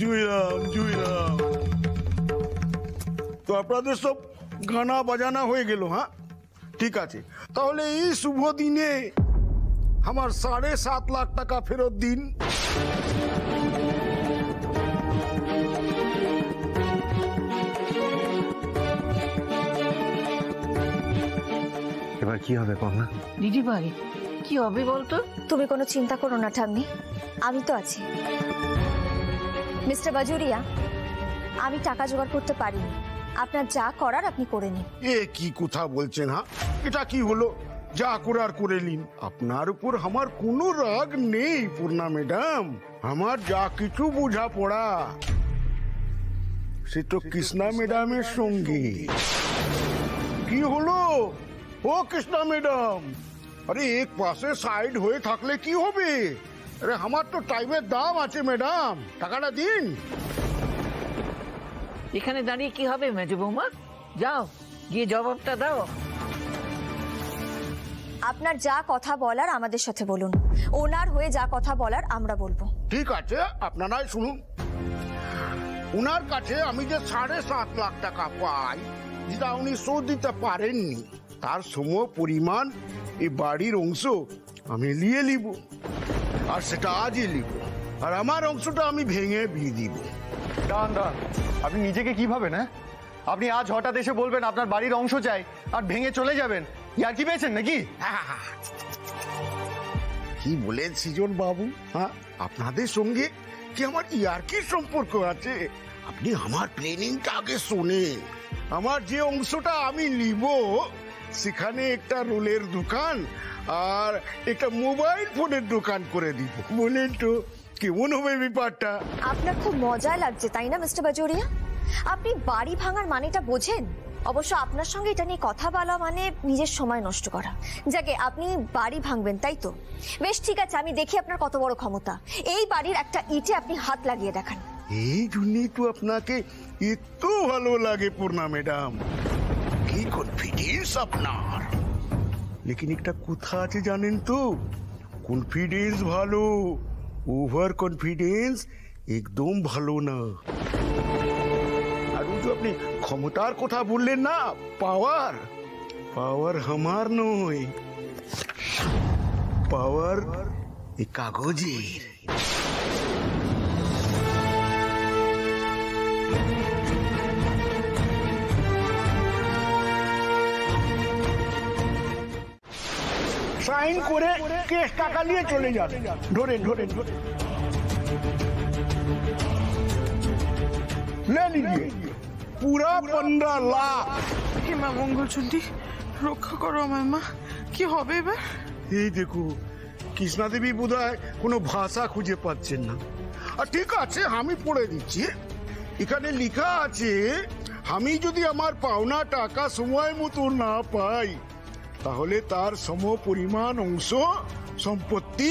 জুইরাম জুইরাম। তো আপনাদের সব গানা বাজানা হয়ে গেল? হ্যাঁ, ঠিক আছে। তাহলে এই শুভ দিনে আমার 7.5 লাখ টাকা ফেরত দিন। এবার কি হবে পাওনা? দিদি ভাই কি হবে বলতো? তুমি কোনো চিন্তা করো না ঠাম্মি, আমি তো আছি। মিস্টার বাজুরিয়া, আমি টাকা জোগাড় করতে পারিনি, আপনার যা করার আপনি করে নিন। এ কি কথা বলছেন? হ্যাঁ, এটা কি হলো? যা করার করে নিন। আপনার উপর আমার কোনো রাগ নেই পূর্ণা ম্যাডাম। আমার যা কিছু বোঝা পড়া সে তো কৃষ্ণা ম্যাডামের সঙ্গে। কি হলো ও কৃষ্ণা ম্যাডাম? আরে এক পাশে সাইড হয়ে থাকলে কি হবে? আরে আমার তো টাইমের দাম আছে ম্যাডাম, টাকাটা দিন। এখানে দাঁড়িয়ে কি হবে মেজো বৌমা? যাও গিয়ে জবাবটা দাও। আপনার যা কথা বলার আমাদের সাথে বলুন, ওনার হয়ে যা কথা বলার আমরা বলবো। ঠিক আছে, আপনারাই শুনুন। উনার কাছে আমি যে 7.5 লাখ টাকা পাই, যেটা উনি শোধ দিতে পারেননি, তার সম পরিমাণ এই বাড়ির অংশ আমি নিয়ে নিব, আর সেটা আজই নিব। আর আমার অংশটা আমি ভেঙে দিয়ে দিব। দান দান, আপনি নিজেকে কি ভাবেন? হ্যাঁ, আপনি আজ হঠাৎ এসে বলবেন আপনার বাড়ির অংশ চাই আর ভেঙে চলে যাবেন? ইয়ার কি পেয়েছেন নাকি? কি বলেন সৃজন বাবু? হ্যাঁ, আপনাদের সঙ্গে কি আমার ইয়ার্কির সম্পর্ক আছে? আপনি আমার প্ল্যানিংটা আগে শোনেন। আমার যে অংশটা আমি নিব, সেখানে একটা রোলের দোকান আর একটা মোবাইল ফোনের দোকান করে দিব। বলেন তো কেমন হবে ব্যাপারটা? আপনার খুব মজা লাগছে তাই না মিস্টার বাজুরিয়া? আপনি বাড়ি ভাঙার মানেটা বোঝেন? অবশ্য আপনার সঙ্গে এটা নিয়ে কথা বলা মানে নিজের সময় নষ্ট করা। যাকে আপনি বাড়ি ভাঙবেন তাই তো? বেশ ঠিক আছে, আমি দেখি আপনার কত বড় ক্ষমতা। এই বাড়ির একটা ইটে আপনি হাত লাগিয়ে দেখান। এই জন্যই তো আপনাকে এত ভালো লাগে পূর্ণা ম্যাডাম। কি কনফিডেন্স আপনার! লেকিন একটা কথা আছে জানেন তো, কনফিডেন্স ভালো, ওভার কনফিডেন্স একদম ভালো না। আর যে আপনি ক্ষমতার কথা বললেন না, পাওয়ার, পাওয়ার আমার নয়, পাওয়ার এই কাগজের। সাইন করে কেস টাকা নিয়ে চলে যাবে। ধরেন ধরেন ধরেন, ले लीजिए पूरा 15 লাখ। হে মা মঙ্গলচণ্ডী, রক্ষা করো আমার মা। কি হবে এবার? এই দেখো, কৃষ্ণা দেবী বোধহয় কোনো ভাষা খুঁজে পাচ্ছেন না। আর ঠিক আছে, আমি পড়ে দিচ্ছি। এখানে লেখা আছে, আমি যদি আমার পাওনা টাকা সময় মতো না পাই, তাহলে তার সম পরিমাণ অংশ সম্পত্তি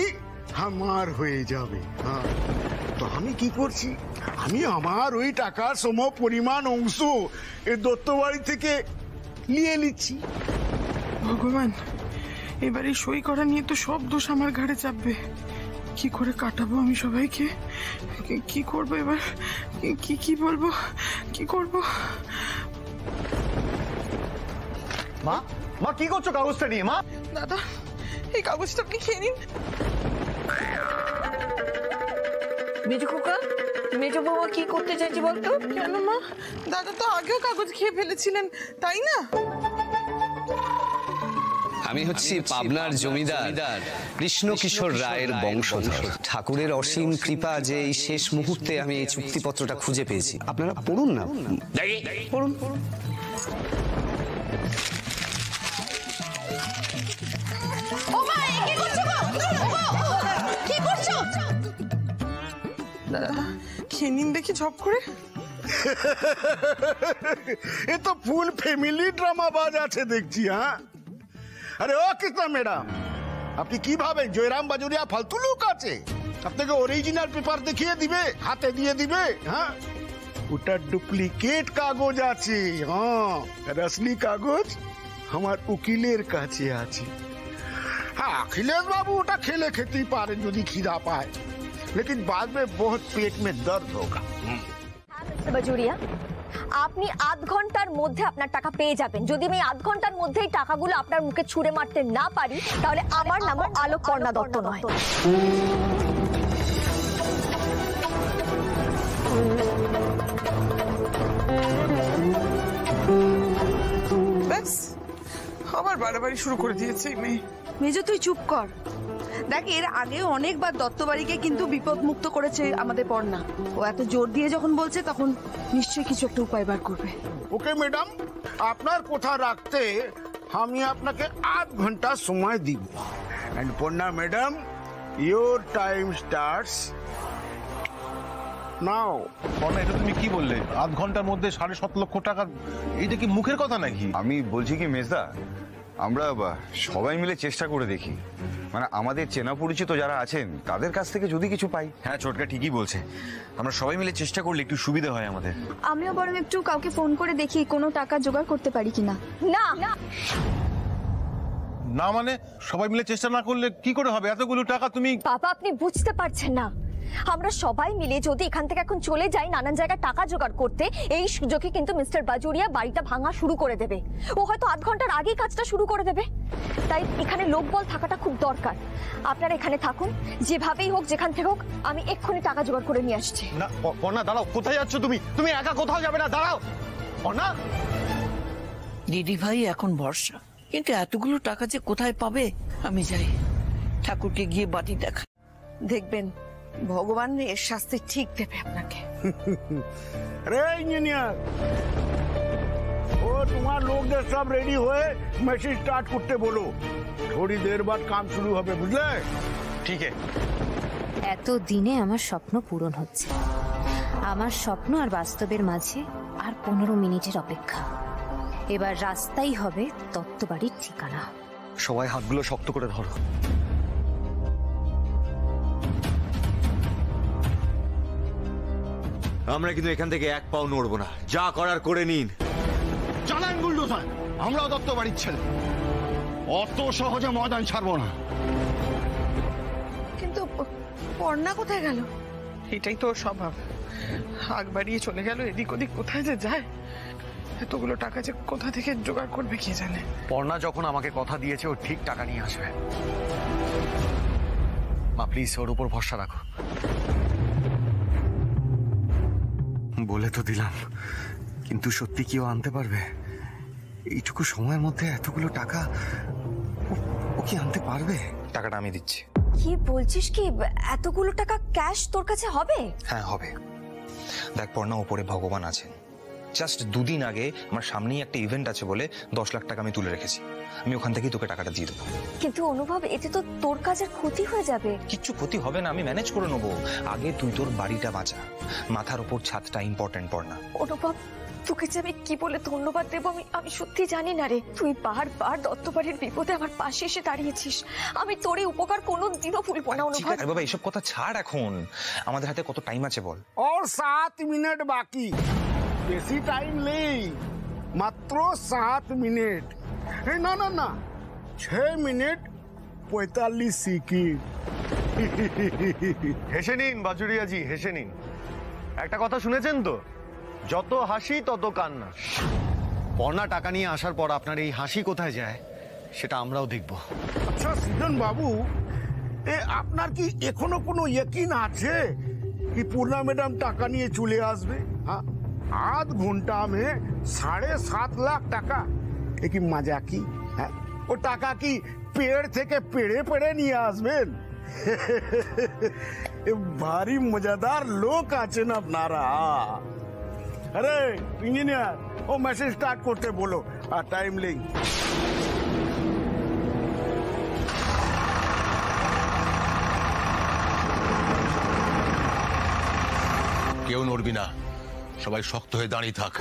আমার হয়ে যাবে। হ্যাঁ, তো আমি কি করছি, আমি আমার ওই টাকার সম পরিমাণ অংশ এই দত্ত বাড়ি থেকে নিয়ে নিচ্ছি। ভগবান, এবার এই সই করা নিয়ে তো সব দোষ আমার ঘাড়ে চাপবে। কি করে কাটাবো আমি সবাইকে? কি করবো এবার? কি কি বলবো, কি করব? মা, মা কি করছো কাগজটা নিয়ে? মা! দাদা, এই কাগজটা আপনি খেয়ে নিন। মেজো খোকা, মেজো বৌমা কি করতে চাইছি বলতো? কেন মা? দাদা তো আগেও কাগজ খেয়ে ফেলেছিলেন, তাই না? আমি হচ্ছি পাবনার জমিদার কৃষ্ণ কিশোর রায়ের বংশধর। ঠাকুরের অসীম কৃপা যে এই শেষ মুহূর্তে আমি এই চুক্তিপত্রটা খুঁজে পেয়েছি। আপনারা পড়ুন না, পড়ুন পড়ুন। দাদা খেয়ে নিন দেখি ঝপ করে। এ তো ফুল ফ্যামিলি ড্রামা বাজ আছে দেখছি। হ্যাঁ, আরে ও কৃষ্ণা ম্যাডাম, আপনি কি ভাবেন জয়রাম বাজুরিয়া ফালতু লোক আছে? আপনাকে অরিজিনাল পেপার দেখিয়ে দিবে, হাতে দিয়ে দিবে? হ্যাঁ, ওটা ডুপ্লিকেট কাগজ আছে। হ্যাঁ, আর আসলি কাগজ আমার উকিলের কাছে আছে। হ্যাঁ, অখিলেশ বাবু ওটা খেলে খেতেই পারেন যদি খিদা পায়, लेकिन बाद में बहुत पेट में दर्द होगा। হ্যাঁ মিস্টার বাজুরিয়া, আপনি আধ ঘন্টার মধ্যে আপনার টাকা পেয়ে যাবেন। যদি আমি আধ ঘন্টার মধ্যেই টাকাগুলো আপনার মুখে ছুঁড়ে মারতে না পারি, তাহলে আমার নাম আলোকপর্ণা দত্ত নয়। ব্যাস আবার বাড়াবাড়ি শুরু করে দিয়েছে এই মেয়ে। মেজো তুই চুপ কর। দেখ, এর আগে অনেকবার দত্তবাড়িকে কিন্তু বিপদ মুক্ত করেছে আমাদের পর্ণা। ও এত জোর দিয়ে যখন বলছে তখন নিশ্চয়ই কিছু একটা উপায় বার করবে। ওকে ম্যাডাম, আপনার কথা রাখতে আমি আপনাকে আধ ঘন্টা সময় দিব। And Purna madam, your time starts now. Parna, এটা তুমি কি বললে? আধ ঘন্টার মধ্যে 7.5 লক্ষ টাকা? এটা কি মুখের কথা নাকি? আমি বলছি কি মেজদা, আমরা সবাই মিলে চেষ্টা করে দেখি, মানে আমাদের চেনা পরিচিত যারা আছেন তাদের কাছ থেকে যদি কিছু পাই। হ্যাঁ, ছোটকা ঠিকই বলছে, আমরা সবাই মিলে চেষ্টা করলে একটু সুবিধা হয় আমাদের। আমিও বরং একটু কাউকে ফোন করে দেখি কোনো টাকা জোগাড় করতে পারি কিনা। না, না মানে সবাই মিলে চেষ্টা না করলে কি করে হবে? এতগুলো টাকা তুমি... বাবা, আপনি বুঝতে পারছেন না, আমরা সবাই মিলে যদি এখান থেকে এখন চলে যাই নানান জায়গায় টাকা জোগাড় করতে, এই সুযোগে কিন্তু মিস্টার বাজুরিয়া বাড়িটা ভাঙা শুরু করে দেবে। ও হয়তো আধ ঘন্টার আগেই কাজটা শুরু করে দেবে। তাই এখানে লোকবল থাকাটা খুব দরকার। আপনারা এখানে থাকুন, যেভাবেই হোক যেখান থেকে হোক আমি এক্ষুনি টাকা জোগাড় করে নিয়ে আসছি। না পর্ণা, দাঁড়াও, কোথায় যাচ্ছ তুমি? তুমি একা কোথাও যাবে না, দাঁড়াও পর্ণা। দিদি ভাই এখন ভরসা, কিন্তু এতগুলো টাকা যে কোথায় পাবে? আমি যাই ঠাকুরকে গিয়ে বাড়ি দেখা, দেখবেন ভগবান এর শাস্তি ঠিক দেবে আপনাকে। अरे इंजीनियर, वो तुम्हार लोगদের সব রেডি হয়ে মেশিন স্টার্ট করতে বলো। थोड़ी देर बाद काम शुरू হবে, বুঝলে? ঠিক আছে। এত দিনে আমার স্বপ্ন পূরণ হচ্ছে। আমার স্বপ্ন আর বাস্তবের মাঝে আর 15 মিনিটের অপেক্ষা। এবার রাস্তাই হবে দত্তবাড়ির ঠিকানা। সবাই হাতগুলো শক্ত করে ধরো। আমরা কিন্তু এখান থেকে এক পাও নড়বো না, যা করার করে নিন। চালান বুলডোজার, আমরাও দত্ত বাড়ির ছেলে, অত সহজে ময়দান ছাড়বো না। কিন্তু পর্ণা কোথায় গেল? এটাই তো ওর স্বভাব, আগ বাড়িয়ে চলে গেল, এদিক ওদিক কোথায় যে যায়। এতগুলো টাকা যে কোথা থেকে জোগাড় করবে কে জানে। পর্ণা যখন আমাকে কথা দিয়েছে ও ঠিক টাকা নিয়ে আসবে। মা প্লিজ ওর উপর ভরসা রাখো। বলে তো দিলাম, কিন্তু সত্যি কেউ আনতে পারবে? এইটুকু সময়ের মধ্যে এতগুলো টাকা ও কি আনতে পারবে? টাকাটা আমি দিচ্ছি। কি বলছিস কি? এতগুলো টাকা ক্যাশ তোর কাছে হবে? হ্যাঁ হবে। দেখ পর্ণা, ওপরে ভগবান আছেন। জাস্ট 2 দিন আগে আমার সামনেই একটা ইভেন্ট আছে বলে 10 লাখ টাকা আমি তুলে রেখেছি। আমি ওখান থেকেই তোকে টাকাটা দিয়ে দেবো। কিন্তু অনুভব, এতে তো তোর কাজের ক্ষতি হয়ে যাবে। কিচ্ছু ক্ষতি হবে না, আমি ম্যানেজ করে নেবো। আগে তুই তোর বাড়িটা বাঁচা, মাথার উপর ছাদটা ইম্পর্টেন্ট। পড়না অনুভব, তোকে যে আমি কি বলে ধন্যবাদ দেবো আমি সত্যি জানি না রে। তুই বারবার দত্তবাড়ির বিপদে আমার পাশে এসে দাঁড়িয়েছিস, আমি তোর এই উপকার কোনোদিনও ভুলবো না অনুভব। আরে বাবা, এইসব কথা ছাড় এখন। আমাদের হাতে কত টাইম আছে বল? और 7 मिनट बाकी। বেশি টাইম নেই, মাত্র 7 মিনিট। না না না, 6 মিনিট 45 সেকেন্ড। হেসে নিন বাজুরিয়াজি, হেসে নিন। একটা কথা শুনেছেন তো, যত হাসি তত কান্না। পর্ণা টাকা নিয়ে আসার পর আপনার এই হাসি কোথায় যায় সেটা আমরাও দেখব। আচ্ছা সৃজন বাবু, আপনার কি এখনো কোনো ইয়কিন আছে कि पूर्णा मैडम টাকা নিয়ে চলে আসবে? हाँ, आध घंटा में 7.5 लाख টাকা। এ কি মজাকি? হ্যাঁ, ও টাকা কি পেড় থেকে পেড়ে পেড়ে নিয়ে আসবেন? ভারী মজাদার লোক আছেন আপনারা। আরে ইঞ্জিনিয়ার, ও মেসেজ স্টার্ট করতে বলো, আর টাইম নেই। কেউ নড়বি না, সবাই শক্ত হয়ে দাঁড়িয়ে থাক।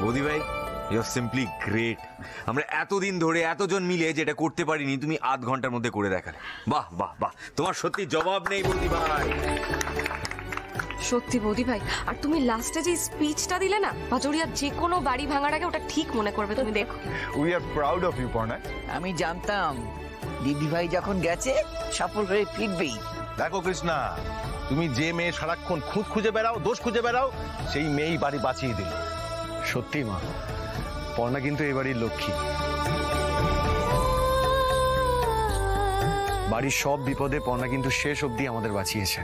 বৌদি ভাই, ইউ আর সিম্পলি গ্রেট। আমরা এতদিন ধরে এতজন মিলে যেটা করতে পারিনি তুমি আধ ঘন্টার মধ্যে করে দেখালে। বাহ বাহ বাহ, তোমার সত্যি জবাব নেই বৌদি ভাই। সত্যি বৌদি ভাই, আর তুমি লাস্টে যে স্পিচটা দিলে না, বাজুরিয়া যে কোনো বাড়ি ভাঙার আগে ওটা ঠিক মনে করবে, তুমি দেখো। We are proud of you Parna. আমি জানতাম দিদি ভাই যখন গেছে সফল হয়ে ফিরবেই। দেখো কৃষ্ণা, তুমি যে মেয়ে সারাক্ষণ খুঁত খুঁজে বেড়াও, দোষ খুঁজে বেড়াও, সেই মেয়েই বাড়ি বাঁচিয়ে দিল। সত্যি মা, পর্ণা কিন্তু এই বাড়ির লক্ষ্মী। বাড়ির সব বিপদে পর্ণা কিন্তু শেষ অবধি আমাদের বাঁচিয়েছে।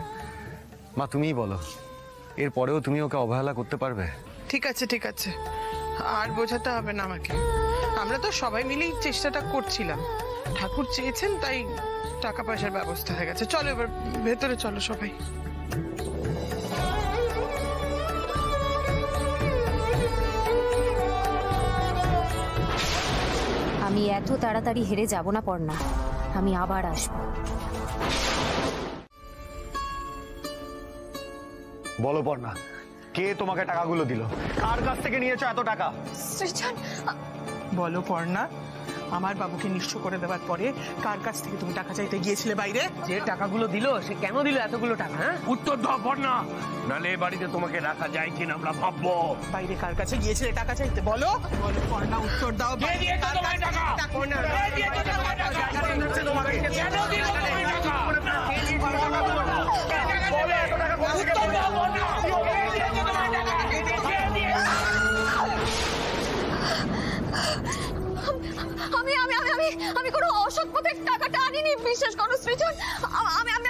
মা তুমিই বলো, এরপরেও তুমি ওকে অবহেলা করতে পারবে? ঠিক আছে ঠিক আছে, আর বোঝাতে হবে না আমাকে। আমরা তো সবাই মিলেই চেষ্টাটা করছিলাম, ঠাকুর চেয়েছেন তাই টাকা পয়সার ব্যবস্থা হয়ে গেছে। চলো এবার ভেতরে চলো সবাই। আমি এত তাড়াতাড়ি হেরে যাব না পর্ণা, আমি আবার আসবো। বলো পর্ণা, কে তোমাকে টাকাগুলো দিল? কার কাছ থেকে নিয়েছো এত টাকা? সৃজন, বলো পর্ণা, আমার বাবুকে নিঃস্ব করে দেওয়ার পরে কার কাছ থেকে তুমি টাকা চাইতে গিয়েছিলে বাইরে? যে টাকাগুলো দিল সে কেন দিল এতগুলো টাকা? হ্যাঁ, উত্তর দাও পর্ণা, নালে বাড়িতে তোমাকে রাখা যায় কিনা আমরা ভাববো। বাইরে কার কাছে গিয়েছিলে টাকা চাইতে? বলো বলো পর্ণা, উত্তর দাও। আমি কোনো অসৎ পথে টাকাটা আনিনি, বিশ্বাস করো সৃজন।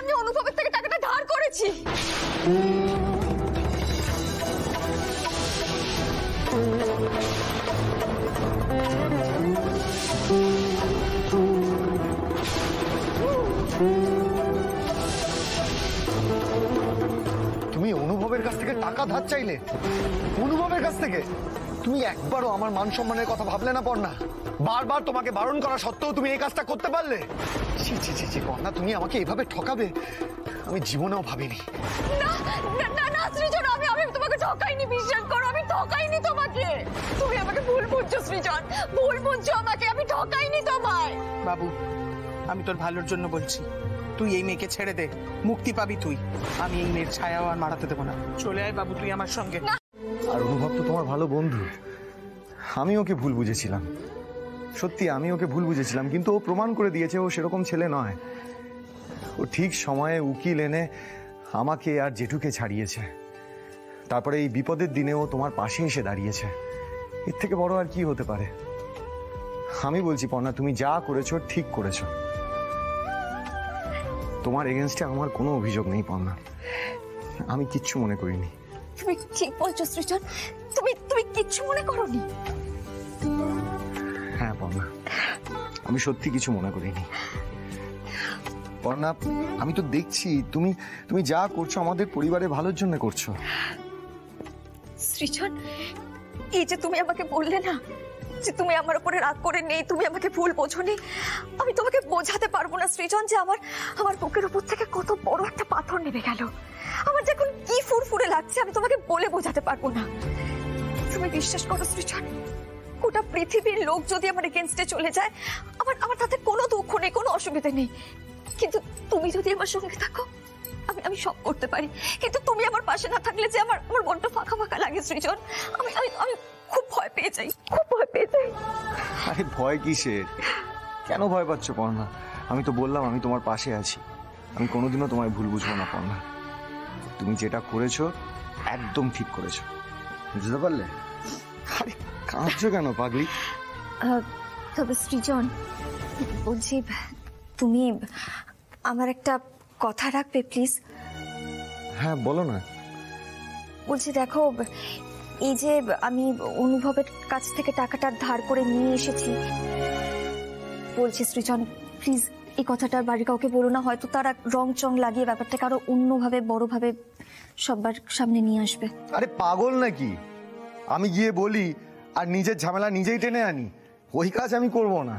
আমি অনুভবের থেকে টাকাটা ধার করেছি। তুমি অনুভবের কাছ থেকে টাকা ধার চাইলে? অনুভবের কাছ থেকে? তুমি একবারও আমার মান সম্মানের কথা ভাবলে না পর্ণা? বারবার তোমাকে বারণ করা সত্ত্বেও তুমি এই কাজটা করতে পারলে? ছি ছি ছি ছি পর্ণা, তুমি আমাকে এভাবে ঠকাবে আমি জীবনেও ভাবিনি। না না না সৃজন, আমি তোমাকে ঠকাইনি, বিশ্বাস করো, আমি ঠকাইনি তোমাকে। তুমি আমাকে ভুল বুঝছো সৃজন, ভুল বুঝছো আমাকে, আমি ঠকাইনি তোমায়। বাবু, আমি তোর ভালোর জন্য বলছি, তুই এই মেয়েকে ছেড়ে দে, মুক্তি পাবি তুই। আমি এই মেয়ের ছায়াও আর মারাতে দেবো না। চলে আয় বাবু তুই আমার সঙ্গে। আর অনুভব তো তোমার ভালো বন্ধু, আমি ওকে ভুল বুঝেছিলাম। সত্যি আমি ওকে ভুল বুঝেছিলাম, কিন্তু ও প্রমাণ করে দিয়েছে ও সেরকম ছেলে নয়। ও ঠিক সময়ে উকিল এনে আমাকে আর জেঠুকে ছাড়িয়েছে। তারপরে এই বিপদের দিনেও তোমার পাশে এসে দাঁড়িয়েছে। এর থেকে বড় আর কি হতে পারে? আমি বলছি পর্ণা, তুমি যা করেছো ঠিক করেছো। তোমার এগেনস্টে আমার কোনো অভিযোগ নেই পর্ণা, আমি কিচ্ছু মনে করিনি। তুমি ঠিক বলছো সৃজন, তুমি কিচ্ছু মনে করোনি? হ্যাঁ পর্ণা, আমি সত্যি কিছু মনে করিনি। পর্ণা, আমি তো দেখছি তুমি যা করছো আমাদের পরিবারের ভালোর জন্য করছো। সৃজন, এই যে তুমি আমাকে বললে না যে তুমি আমার উপরে রাগ করে নেই, তুমি আমাকে ভুল বোঝোনি, আমি তোমাকে বোঝাতে পারবো না সৃজন যে আমার বুকের উপর থেকে কত বড় একটা পাথর নেমে গেল। আমার যে এখন কি ফুরফুরে লাগছে আমি তোমাকে বলে বোঝাতে পারবো না। তুমি বিশ্বাস করো সৃজন, গোটা পৃথিবীর লোক যদি আমার এগেনস্টে চলে যায়, আমার তাতে কোনো দুঃখ নেই, কোনো অসুবিধা নেই। কিন্তু তুমি যদি আমার সঙ্গে থাকো, আমি সব করতে পারি। কিন্তু তুমি আমার পাশে না থাকলে যে আমার বড্ড ফাঁকা ফাঁকা লাগে সৃজন। আমি খুব ভয় পেয়ে যাই, খুব ভয় পেয়ে যাই। আরে ভয় কিসের? কেন ভয় পাচ্ছ পর্ণা? আমি তো বললাম আমি তোমার পাশে আছি। আমি কোনোদিনও তোমায় ভুল বুঝবো না পর্ণা। তুমি যেটা করেছো একদম ঠিক করেছো, বুঝতে পারলে? আরে কাঁদছো কেন পাগলি? তবে সৃজন, বলছি তুমি আমার একটা কথা রাখবে প্লিজ? হ্যাঁ বলো না। বলছি দেখো, এই যে আমি অনুভবের কাছ থেকে টাকাটা ধার করে নিয়ে এসেছি, বলছি সৃজন প্লিজ এই কথাটা বাড়ির কাউকে বলো না। হয়তো তারা রং চং লাগিয়ে ব্যাপারটাকে আরো অন্যভাবে বড়ভাবে সবার সামনে নিয়ে আসবে। আরে পাগল নাকি? আমি গিয়ে বলি আর নিজের ঝামেলা নিজেই টেনে আনি? ওই কাজ আমি করব না।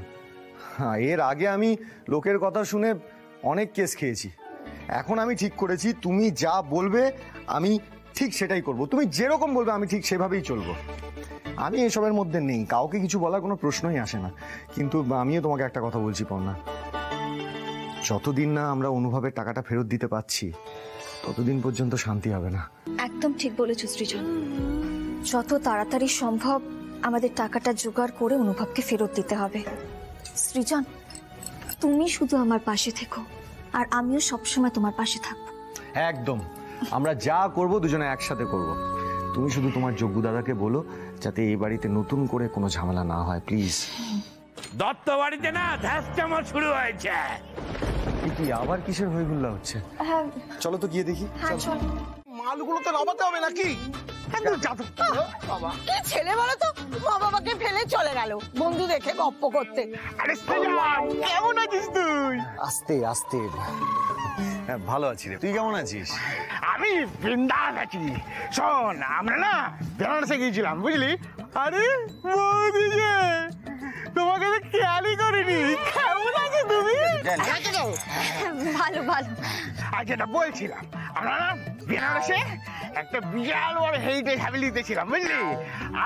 হ্যাঁ, এর আগে আমি লোকের কথা শুনে অনেক কেস খেয়েছি। এখন আমি ঠিক করেছি তুমি যা বলবে আমি ঠিক সেটাই করব। তুমি যেরকম বলবে আমি ঠিক সেভাবেই চলবো। আমি এসবের মধ্যে নেই, কাউকে কিছু বলার কোনো প্রশ্নই আসে না। কিন্তু আমিও তোমাকে একটা কথা বলছি পর্ণা, যতদিন না আমরা অনুভবের টাকাটা ফেরত দিতে পারছি ততদিন পর্যন্ত শান্তি হবে না। একদম ঠিক বলেছো সৃজন, যত তাড়াতাড়ি সম্ভব আমাদের টাকাটা জোগাড় করে অনুভবকে ফেরত দিতে হবে। সৃজন, তুমি শুধু আমার পাশে থেকো, আর আমিও সবসময় তোমার পাশে থাকবো। একদম, আমরা যা করব দুজনে একসাথে করব। তুমি শুধু তোমার যোগ্য দাদাকে বলো যাতে এই বাড়িতে নতুন করে কোনো ঝামেলা না হয়, প্লিজ। দত্ত বাড়িতে না ধ্যাসচামল শুরু হয়েছে। কি আবার কিসের হইহুল্লা হচ্ছে? হ্যাঁ চলো তো গিয়ে দেখি। চল। মালগুলো তো নামাতে হবে নাকি? কি ছেলে বলো তো, মা বাবাকে ফেলে চলে গেল বন্ধু দেখে গপ্প করতে। আরে কেমন আছিস তুই? আস্তে আস্তে। হ্যাঁ ভালো আছি রে, তুই কেমন আছিস? আমি বিন্দাস আছি। শোন, আমরা না বেনারসে গিয়েছিলাম বুঝলি। আরে বৌদি যে তোমাকে তো খেয়ালই করিনি। কেমন আছো তুমি? ভালো ভালো। আর যেটা বলছিলাম, আমরা না বেনারসে একটা বিশাল বড় হেরিটেজ হ্যাভেলিতে ছিলাম বুঝলি।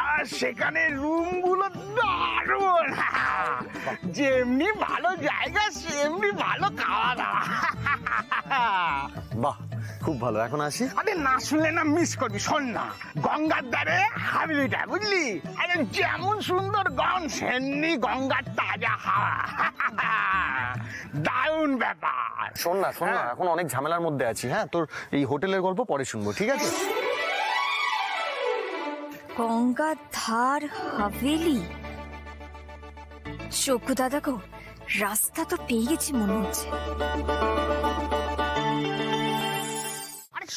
আর সেখানে রুমগুলো দারুণ, যেমনি ভালো জায়গা সেমনি ভালো খাওয়া দাওয়া। বাহ, খুব ভালো। এখন আসি? আরে না শুনলে না মিস করবি। শোন না, গঙ্গার ধারে হাবিলিটা বুঝলি। আরে যেমন সুন্দর গন সেমনি গঙ্গার তাজা হাওয়া। দারুণ ব্যাপার। শোন না এখন অনেক ঝামেলার মধ্যে আছি। হ্যাঁ, তোর এই হোটেলের গল্প পরে শুনবো, ঠিক আছে? গঙ্গার ধার হাভেলি। যোগ্য দাদা গো, রাস্তা তো পেয়ে গেছি মনে হচ্ছে।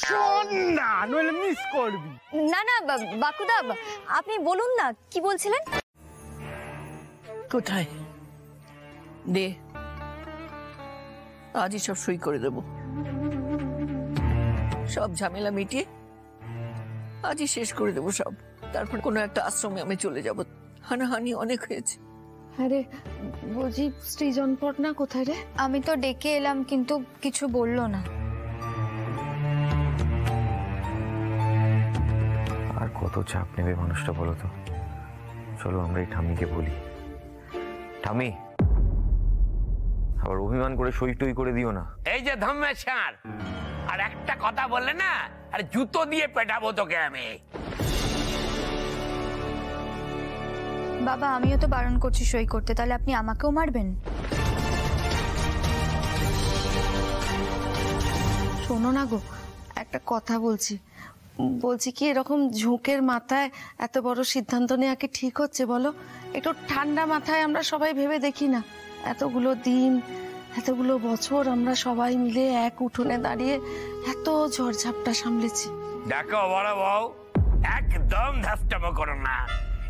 শোন না, নইলে মিস করবি। না না বাকুদা, আপনি বলুন না কি বলছিলেন। কোথায় দে, আজই সব সই করে দেব। সব ঝামেলা মিটিয়ে আজই শেষ করে দেবো সব। তারপর কোনো একটা আশ্রমে আমি চলে যাব। হানাহানি অনেক হয়েছে। আরে বলছি সৃজন পটনা কোথায় রে? আমি তো ডেকে এলাম কিন্তু কিছু বললো না। আর কত চাপ নেবে মানুষটা বলো তো? চলো আমরা এই ঠাম্মিকে বলি। ঠাম্মি, আবার অভিমান করে সই টই করে দিও না। এই যে ধম্মেশ্বর, আর একটা কথা বললে না, আর জুতো দিয়ে পেটাবো তোকে আমি। বাবা, আমিও তো বারণ করছি সই করতে, তাহলে আপনি আমাকেও মারবেন? শোনো না গো, একটা কথা বলছি কি, এরকম ঝুঁকের মাথায় এত বড় সিদ্ধান্ত নেওয়া কি ঠিক হচ্ছে বলো? একটু ঠান্ডা মাথায় আমরা সবাই ভেবে দেখি না। এতগুলো দিন, এতগুলো বছর আমরা সবাই মিলে এক উঠোনে দাঁড়িয়ে এত ঝড়ঝাপটা সামলেছি। দেখো বড় বউ, একদম ধ্যাসচামো করো না।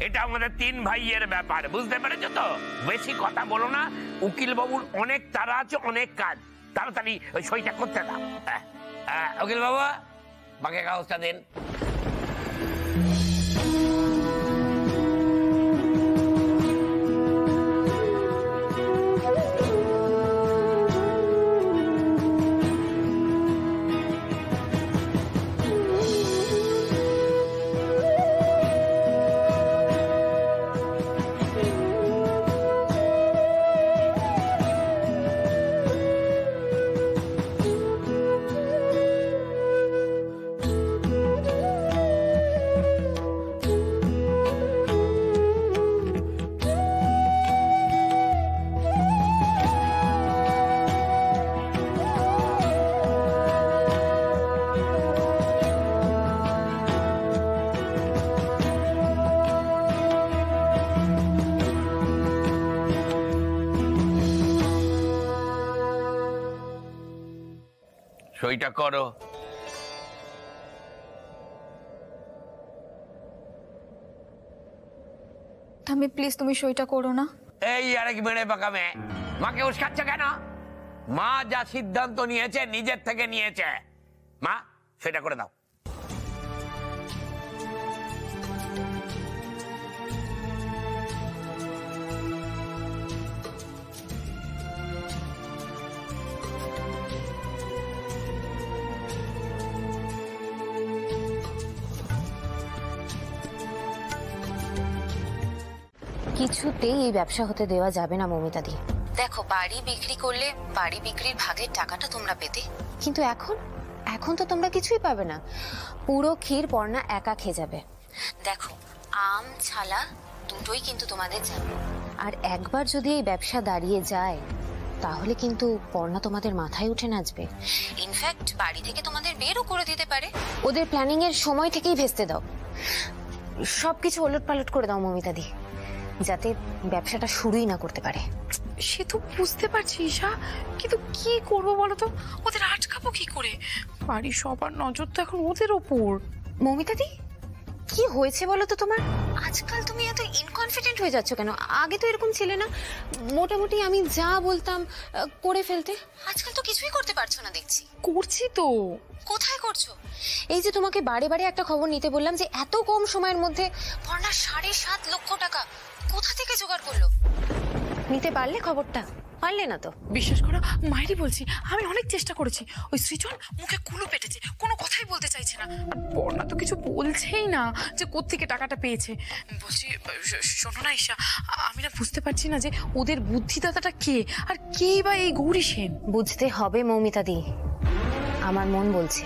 এটা আমাদের 3 ভাইয়ের ব্যাপার, বুঝতে পেরেছো তো? বেশি কথা বলো না। উকিল বাবুর অনেক তাড়া আছে, অনেক কাজ। তাড়াতাড়ি ওই সইটা করতে দাও। উকিল বাবু, বাকি কাগজটা দিন। সইটা করো। থামি প্লিজ, তুমি সইটা করো না। এই আরেক মেরে পাকামে, মাকে উস্কাচ্ছ কেন? মা যা সিদ্ধান্ত নিয়েছে নিজের থেকে নিয়েছে। মা, সেটা করে দাও। কিছুতেই এই ব্যবসা হতে দেওয়া যাবে না মমিতাদি। দেখো, বাড়ি বিক্রি করলে বাড়ি বিক্রির ভাগের টাকাটা তোমরা পেতে, কিন্তু এখন তো তোমরা কিছুই পাবে না। পুরো ক্ষীর পর্ণা একা খেয়ে যাবে। দেখো, আম ছালা দুটোই কিন্তু তোমাদের যাবে। আর একবার যদি এই ব্যবসা দাঁড়িয়ে যায় তাহলে কিন্তু পর্ণা তোমাদের মাথায় উঠে নাচবে। ইনফ্যাক্ট বাড়ি থেকে তোমাদের বেরও করে দিতে পারে। ওদের প্ল্যানিং এর সময় থেকেই ভেস্তে দাও, সবকিছু ওলট পালট করে দাও মমিতাদি, যাতে ব্যবসাটা শুরুই না করতে পারে। সে তো বুঝতে পারছি ঈশা, কিন্তু কি করবো বলো তো? ওদের আটকাবো কি করে? বাড়ির সবার নজর তো এখন ওদের ওপর। মমিতাদি, কি হয়েছে বলো তো তোমার? আজকাল তুমি এত ইনকনফিডেন্ট হয়ে যাচ্ছ কেন? আগে তো এরকম ছিলে না, মোটামুটি আমি যা বলতাম করে ফেলতে। আজকাল তো কিছুই করতে পারছো না দেখছি। করছি তো। কোথায় করছো? এই যে তোমাকে বারে বারে একটা খবর নিতে বললাম যে এত কম সময়ের মধ্যে পর্ণা 7.5 লক্ষ টাকা কোথা থেকে জোগাড় করলো? নিতে পারলে খবরটা? পারলে না তো। বিশ্বাস করো মাইরি বলছি, আমি অনেক চেষ্টা করেছি। ওই সৃজন মুখে কুলু পেটেছে, কোনো কথাই বলতে চাইছে না। আর পর্ণা তো কিছু বলছেই না যে কোত্থেকে টাকাটা পেয়েছে। বলছি শোনো না ঈশা, আমি না বুঝতে পারছি না যে ওদের বুদ্ধিদাতাটা কে, আর কে বা এই গৌরী সেন। বুঝতে হবে মৌমিতাদি, আমার মন বলছে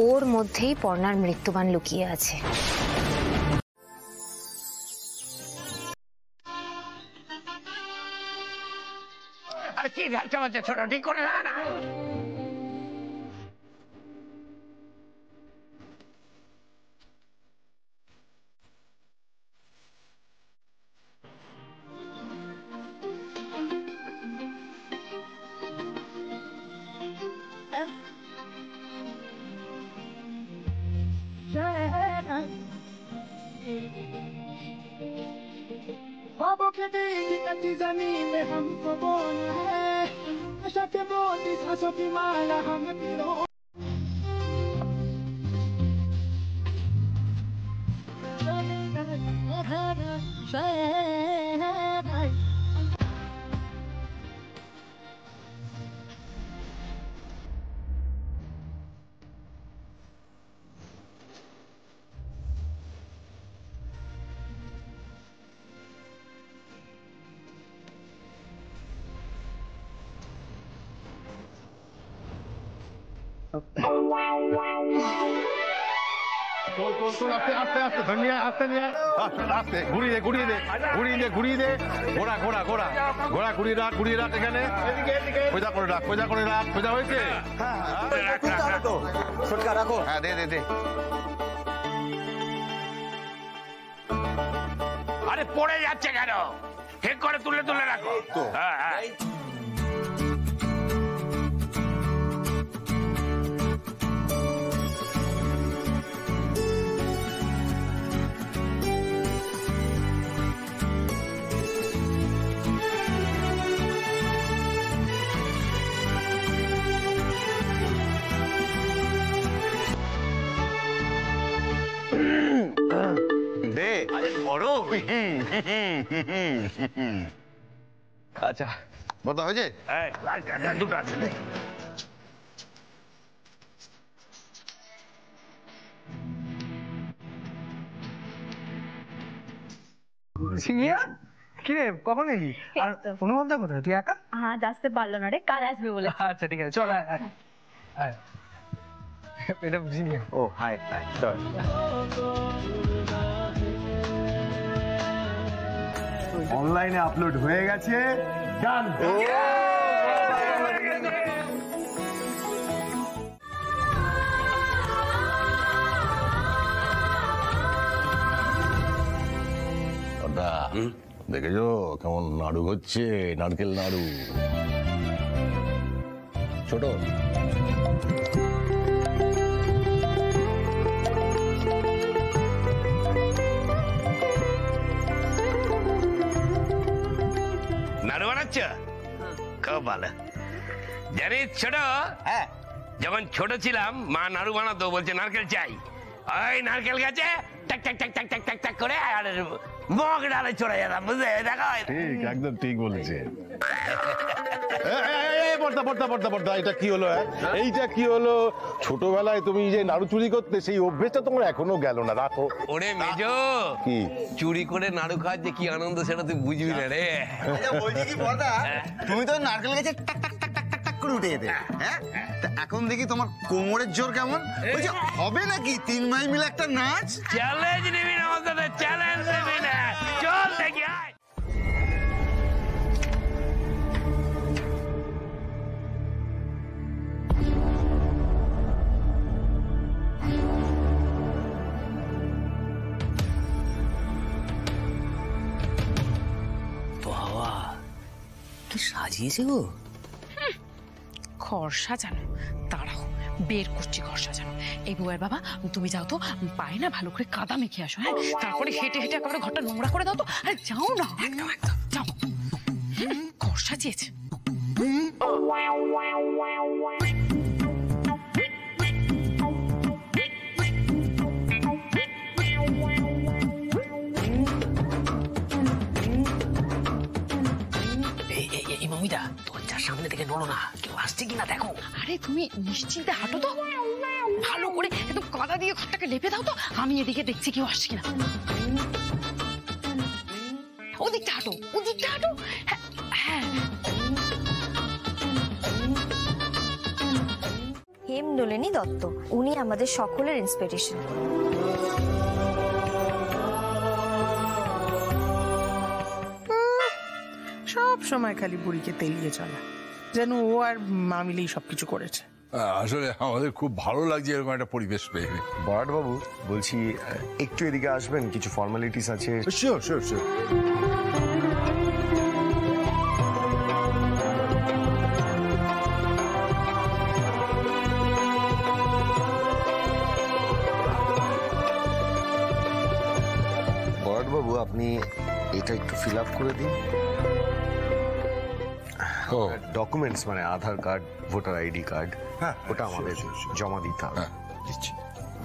ওর মধ্যেই পর্ণার মৃত্যুবান লুকিয়ে আছে। কি ঢালতে হচ্ছে ছোট, ঠিক করে না। ख्वाबों के देगी कच्ची जमीन में हमको बोना है, नशा के मोती सांसों की माला हम पिरो। আস্তে আস্তে আস্তে ধনিয়া, আস্তে নিয়ে আস্তে ঘুরিয়ে দে ঘুরিয়ে দে ঘুরিয়ে দে ঘুরিয়ে দে। ঘোড়া ঘোড়া ঘোড়া ঘোড়া ঘুরিয়ে রাখ এখানে। সোজা করে রাখ, সোজা করে রাখ। সোজা হয়েছে? রাখো। হ্যাঁ, দে দে দে। আরে পড়ে যাচ্ছে কেন? ঠিক করে তুলে তুলে রাখো। হ্যাঁ হ্যাঁ। দে বড়। আচ্ছা, বড় হয়েছে? দুটো আছে। সিনিয়া, কিরে কখন এলি? আর অনুভবটা কোথায়? তুই একা? হ্যাঁ, আসতে পারলো না রে, কাল আসবে বলে। আচ্ছা ঠিক আছে, চল এটা বুঝিনি। ও হাই হাই, চল। অনলাইনে আপলোড হয়ে গেছে, ডান। দেখেছো কেমন নাড়ু হচ্ছে? নারকেল নাড়ু। ছোট নাড়ু বানাচ্ছ? খুব ভালো। জানিস ছোট, হ্যাঁ, যখন ছোট ছিলাম মা নাড়ু বানাতো, বলছে নারকেল চাই। ওই নারকেল গাছে টাক টাক টাক টাক টাক টাক টাক করে আর মগ ডালে চড়ে যেতাম, বুঝলে? দেখো ঠিক, একদম ঠিক বলেছে। পর্দা এটা কি হলো? এইটা কি হলো? ছোটবেলায় তুমি যে নাড়ু চুরি করতে, সেই অভ্যেসটা তোমার এখনো গেল না। রাখো। ওরে মেজো, কি চুরি করে নাড়ু খাওয়ার যে কি আনন্দ সেটা তুই বুঝবি না রে। বলছি কি বর্দা, তুমি তো নারকেল গাছে টাক টাক টাক টাক টাক টাক করে উঠে যেতে, হ্যাঁ? এখন দেখি তোমার কোমরের জোর কেমন। বলছি হবে নাকি 3 ভাই মিলে একটা নাচ? চ্যালেঞ্জ নিবি না আমার সাথে, চ্যালেঞ্জ নিবি না, চল দেখি আয়। বাবা কি সাজিয়েছে গো। ঘর সাজানো, দাঁড়াও বের করছি ঘর সাজানো। এই বউয়ের বাবা, তুমি যাও তো, পায়ে না ভালো করে কাদা মেখে আসো, হ্যাঁ? তারপরে হেঁটে হেঁটে একেবারে ঘরটা নোংরা করে দাও তো। আরে যাও না, একদম একদম যাও। ঘর সাজিয়েছে। মমিতা, দরজার সামনে থেকে নড়ো না, কেউ আসছে কিনা দেখো। আরে তুমি নিশ্চিন্তে হাঁটো তো, ভালো করে একদম কাদা দিয়ে ঘরটাকে লেপে দাও তো। আমি এদিকে দেখছি কেউ আসছে কিনা। ওদিকটা হাঁটো, ওদিকটা হাঁটো। হ্যাঁ, হেমনলিনী দত্ত, উনি আমাদের সকলের ইন্সপিরেশন। সব সময় খালি বুড়িকে তেলিয়ে চলা, যেন ও আর মা মিলেই সবকিছু করেছে। আসলে আমাদের খুব ভালো লাগছে এরকম একটা পরিবেশ পেয়ে। বরাট বাবু, বলছি একটু এদিকে আসবেন, কিছু ফর্মালিটিস আছে। Sure sure sure. বরাট বাবু, আপনি এটা একটু ফিল আপ করে দিন। ডকুমেন্টস মানে আধার কার্ড, ভোটার আইডি কার্ড, ওটা আমাদের জমা দিতে হবে।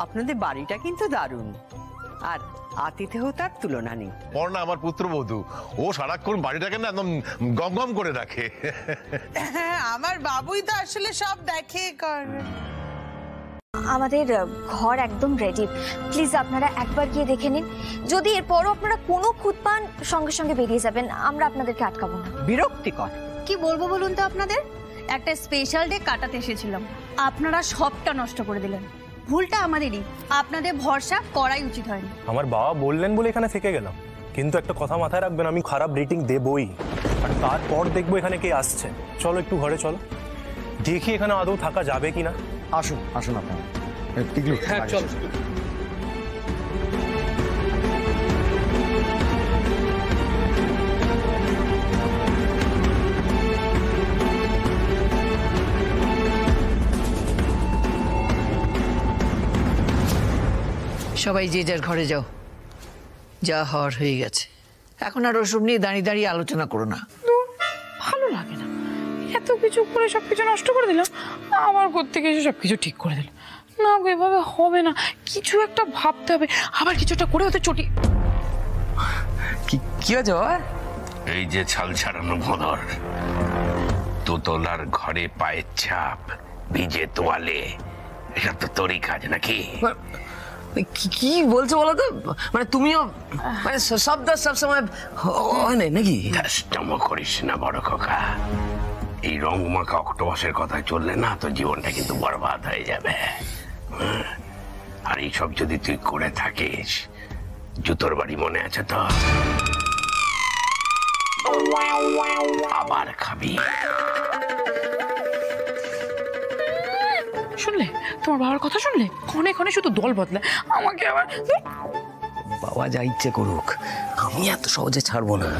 আপনাদের বাড়িটা কিন্তু দারুণ, আর আতিথেয়তার তুলনা নেই। পর্ণা আমার পুত্রবধূ, ও সারাক্ষণ বাড়িটাকে না একদম গম গম করে রাখে। আমার বাবুই তো আসলে সব দেখে করে। আমাদের ঘর একদম রেডি, প্লিজ আপনারা একবার গিয়ে দেখে নিন। যদি এরপরও আপনারা কোনো খুঁত পান, সঙ্গে সঙ্গে বেরিয়ে যাবেন, আমরা আপনাদেরকে আটকাবো না। বিরক্তিকর। কি বলবো বলুন তো আপনাদের, একটা স্পেশাল ডে কাটাতে এসেছিলাম, আপনারা সবটা নষ্ট করে দিলেন। ভুলটা আমাদেরই, আপনাদের ভরসা করাই উচিত হয়নি। আমার বাবা বললেন বলে এখানে থেকে গেলাম, কিন্তু একটা কথা মাথায় রাখবেন, আমি খারাপ রেটিং দেবই, আর তারপর দেখবো এখানে কে আসছে। চলো একটু ঘরে চলো, দেখি এখানে আদৌ থাকা যাবে কিনা। আসুন আসুন আপনারা। হ্যাঁ চল। সবাই যে যার ঘরে যাও, যা হওয়ার হয়ে গেছে। এখন আর ওসব নিয়ে দাঁড়িয়ে দাঁড়িয়ে আলোচনা করো না। ভালো লাগে না, এত কিছু করে সবকিছু নষ্ট করে দিলাম, আমার করতে গিয়ে সবকিছু ঠিক করে দিলাম। না গো, এভাবে হবে না, কিছু একটা ভাবতে হবে, আবার কিছুটা করে হতে চটি। কি হয়েছে? এই যে ছাল ছাড়ানো ভোঁদর, দোতলার ঘরে পায়ের ছাপ, ভিজে তোয়ালে, এসব তো তোরই কাজ নাকি? কি বলছো বলো তো? মানে তুমিও মানে সব দোষ সবসময় হয় না নাকি? দাষ্টম করিস না বড় খোকা, এই রং মাখা অক্টোপাসের কথা চললে না তো জীবনটা কিন্তু বরবাদ হয়ে যাবে। আর এইসব যদি তুই করে থাকিস, জুতোর বাড়ি মনে আছে তো? আবার খাবি। শুনলে তোমার বাবার কথা? শুনলে ক্ষণে ক্ষণে শুধু দল বদলায়, আমাকে আবার। বাবা যা ইচ্ছে করুক, আমি এত সহজে ছাড়বো না।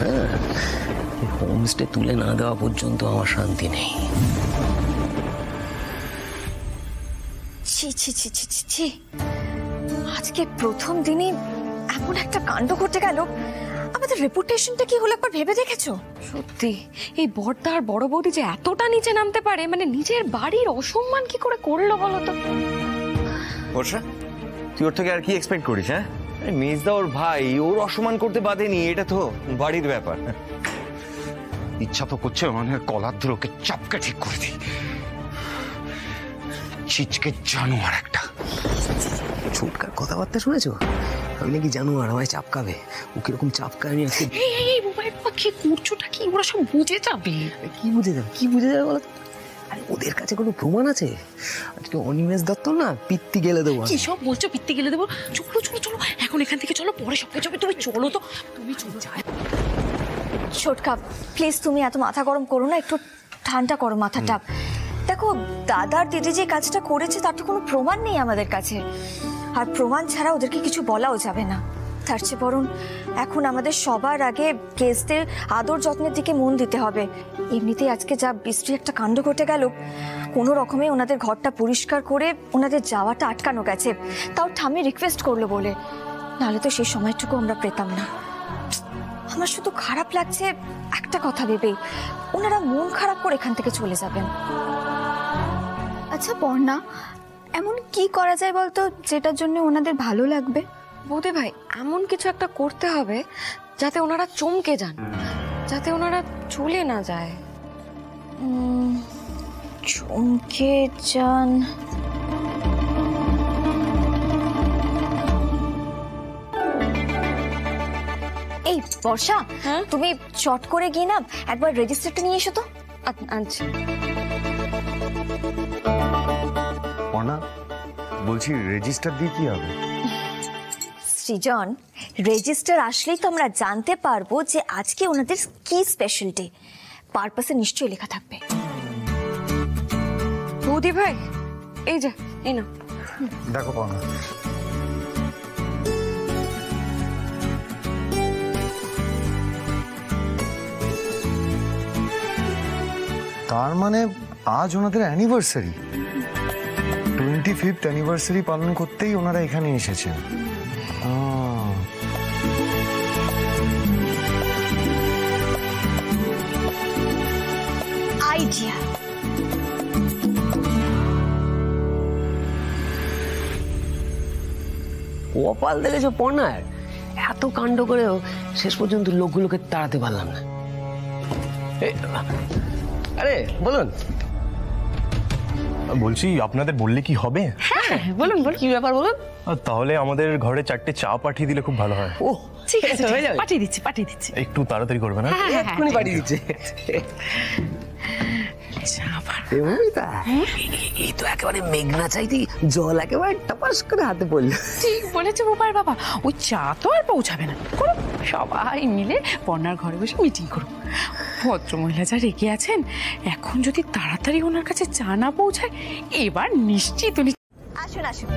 হোমস্টে তুলে না দেওয়া পর্যন্ত আমার শান্তি নেই। ছি ছি ছি ছি ছি ছি, আজকে প্রথম দিনে এমন একটা কাণ্ড ঘটে গেল। আমাদের রেপুটেশনটা কি হলো একবার ভেবে দেখেছো? সত্যি এই বড়দা আর বড় বৌদি যে এতটা নিচে নামতে পারে, মানে নিজের বাড়ির অসম্মান কি করে করলো বলো তো? বর্ষা, তুই ওর থেকে আর কি এক্সপেক্ট করিস? হ্যাঁ, মেজদা ওর ভাই, ওর অসম্মান করতে বাধেনি, এটা তো বাড়ির ব্যাপার। ইচ্ছা তো করছে মানে কলার ধরে ওকে চাপকে ঠিক করে দিই। চিচকে জানোয়ার একটা। ছোটকার কথাবার্তা শুনেছো? আমি নাকি জানোয়ার, আমায় চাপকাবে। ও কিরকম চাপকায় আমি আজকে। কি করছোটা কি? ওরা সব বুঝে যাবে। কি বুঝে যাবে? কি বুঝে যাবে বলো? আরে ওদের কাছে কোনো প্রমাণ আছে? আজকে অনিমেষ দত্ত না পিত্তি গেলে দেবো। কি সব বলছো? পিত্তি গেলে দেবো? চলো চলো চলো, এখন এখান থেকে চলো, পরে সব কিছু হবে। তুমি চলো তো, তুমি চলো। ছোটকা প্লিজ তুমি এত মাথা গরম করো না, একটু ঠান্ডা করো মাথাটা। দেখো দাদার দিদি যে কাজটা করেছে তার তো কোনো প্রমাণ নেই আমাদের কাছে, আর প্রমাণ ছাড়া ওদেরকে কিছু বলাও যাবে না। তার চেয়ে বরং এখন আমাদের সবার আগে গেস্টদের আদর যত্নের দিকে মন দিতে হবে। এমনিতেই আজকে যা বৃষ্টি একটা কাণ্ড ঘটে গেল, কোনো রকমে ওনাদের ঘরটা পরিষ্কার করে ওনাদের যাওয়াটা আটকানো গেছে, তাও ঠাম্মি রিকোয়েস্ট করলো বলে, নাহলে তো সেই সময়টুকু আমরা পেতাম না। আমার শুধু খারাপ লাগছে একটা কথা ভেবেই, ওনারা মন খারাপ করে এখান থেকে চলে যাবেন। আচ্ছা পর্ণা, এমন কি করা যায় বলতো যেটার জন্য ওনাদের ভালো লাগবে? বৌদি ভাই, এমন কিছু একটা করতে হবে যাতে ওনারা চমকে যান, যাতে ওনারা চলে না যায়। চমকে যান? এই বর্ষা, তুমি চট করে গিয়ে না একবার রেজিস্টারটা নিয়ে এসো তো। আচ্ছা। পর্ণা বলছি, রেজিস্টার দিয়ে কি হবে? সৃজন, রেজিস্টার আসলেই তো আমরা জানতে পারবো যে আজকে ওনাদের কি স্পেশাল ডে। পারপাসে নিশ্চয়ই লেখা থাকবে। বৌদি ভাই এই যে, এই না দেখো পর্ণা, তার মানে আজ ওনাদের অ্যানিভার্সারি, 25th অ্যানিভার্সারি পালন করতেই ওনারা এখানে এসেছেন। আইডিয়া। কপাল দেখেছো পর্ণার, এত কাণ্ড করেও শেষ পর্যন্ত লোকগুলোকে তাড়াতে পারলাম না। আরে বলুন। বলছি আপনাদের বললে কি হবে? হ্যাঁ বলুন বলুন, কি ব্যাপার বলুন। তাহলে আমাদের ঘরে 4টে চা পাঠিয়ে দিলে খুব ভালো হয়। ও ঠিক আছে, পাঠিয়ে দিচ্ছি পাঠিয়ে দিচ্ছি। একটু তাড়াতাড়ি করবে না? এক্ষুনি পাঠিয়ে দিচ্ছে। এই তো একেবারে মেঘনা চাইতেই জল একেবারে টপাস করে হাতে পড়ল। ঠিক বলেছে বোপার বাবা, ওই চা তো আর পৌঁছাবে না, সবাই মিলে পর্ণার ঘরে বসে মিটিং করুক। ভদ্রমহিলা যা রেগে আছেন, এখন যদি তাড়াতাড়ি ওনার কাছে চা না পৌঁছায়, এবার নিশ্চিত উনি। আসুন আসুন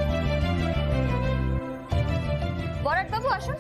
বরাট বাবু, আসুন।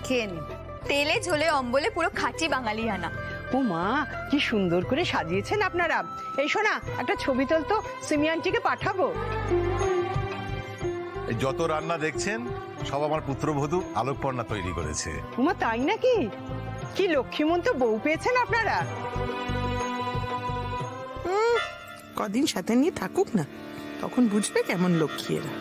খেয়ে নিন। তেলে ঝোলে অম্বলে পুরো খাঁটি বাঙালি আনা। ও মা, কি সুন্দর করে সাজিয়েছেন আপনারা। এই শোনা, একটা ছবি তোলতো, সিমি আন্টিকে পাঠাবো। যত রান্না দেখছেন সব আমার পুত্রবধূ আলোকপর্ণা তৈরি করেছে। উমা তাই নাকি? কি লক্ষ্মীমন্ত বউ পেয়েছেন আপনারা। কদিন সাথে নিয়ে থাকুক না, তখন বুঝবে কেমন লক্ষ্মী এরা।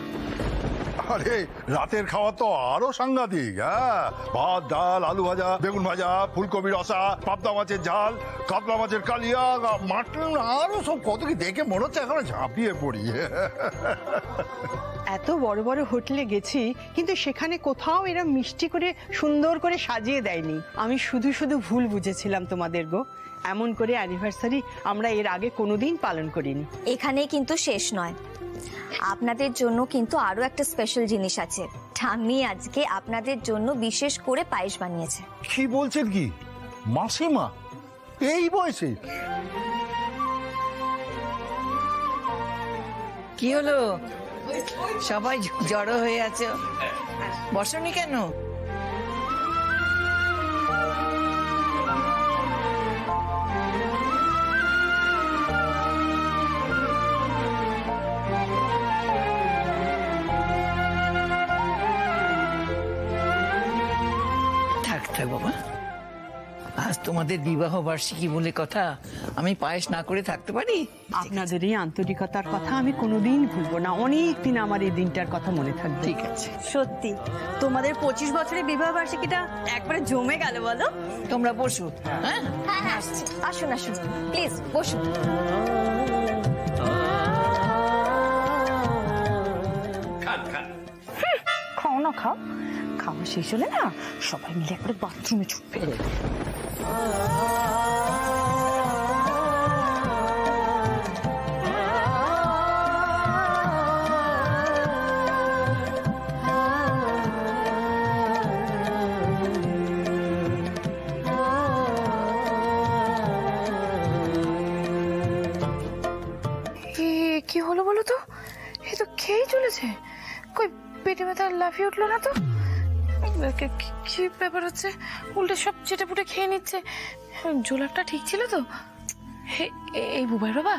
আরে রাতের খাওয়া তো আরো সাংঘাতিক। হ্যাঁ, ভাত, ডাল, আলু ভাজা, বেগুন ভাজা, ফুলকপি রসা, পাবদা মাছের ঝাল, কাতলা মাছের কালিয়া, মাটন, আরো সব কত কি দেখে মনে হচ্ছে এখন ঝাঁপিয়ে পড়ি। এত বড় বড় হোটেলে গেছি, কিন্তু সেখানে কোথাও এরা মিষ্টি করে সুন্দর করে সাজিয়ে দেয়নি। আমি শুধু শুধু ভুল বুঝেছিলাম তোমাদের গো। এমন করে অ্যানিভার্সারি আমরা এর আগে কোনোদিন পালন করিনি। এখানেই কিন্তু শেষ নয়, আপনাদের জন্য কিন্তু আরো একটা স্পেশাল জিনিস আছে। ঠাম্মি আজকে আপনাদের জন্য বিশেষ করে পায়েস বানিয়েছে। কি বলছেন কি মাসিমা, এই বয়সে? কি হলো, সবাই জড়ো হয়ে আছে, বসনি কেন? থাক থাক বাবা, আজ তোমাদের বিবাহ বার্ষিকী বলে কথা, আমি পায়েস না করে থাকতে পারি? আপনাদের এই আন্তরিকতার কথা আমি কোনোদিন ভুলবো না, অনেক দিন আমার এই দিনটার কথা মনে থাকবে। ঠিক আছে। সত্যি তোমাদের 25 বছরের বিবাহ বার্ষিকীটা একবারে জমে গেল বলো। তোমরা বসো। হ্যাঁ হ্যাঁ হ্যাঁ, আসুন আসুন প্লিজ বসুন। খাও না, খাও। খাওয়া শেষ হলে না সবাই মিলে একবারে বাথরুমে ছুটবে। কি হলো বলো তো? এ তো খেয়েই চলেছে। কই পেটে ব্যথা লাফিয়ে উঠলো না তো? কি ব্যাপার হচ্ছে? উল্টে সব চেটেপুটে খেয়ে নিচ্ছে। জোলাপটা ঠিক ছিল তো? এই বুবাই বাবা,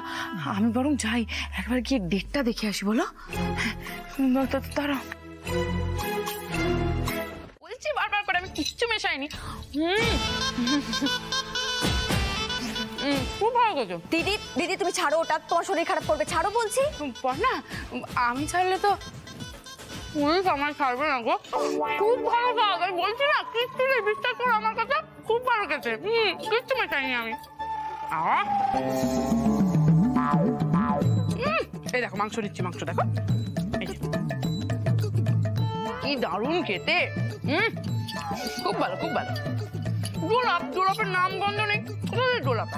আমি বরং যাই, একবার গিয়ে ডেটটা দেখে আসি। বলো দাঁড়াও, বলছি বারবার করে আমি কিচ্ছু মেশাইনি। খুব ভালো করছো দিদি। দিদি তুমি ছাড়ো ওটা, তোমার শরীর খারাপ করবে, ছাড়ো বলছি। না আমি ছাড়লে তো পুলিশ আমার ছাড়বে না গো। খুব ভালো খাওয়া, বলছি না কিচ্ছু নেই, বিশ্বাস করো আমার কথা। খুব ভালো খেতে, কিচ্ছু মেশাইনি আমি। এই দেখো মাংস নিচ্ছি, মাংস দেখো কি দারুণ খেতে। খুব ভালো, খুব ভালো। গোলাপ, গোলাপের নাম গন্ধ নেই। গোলাপ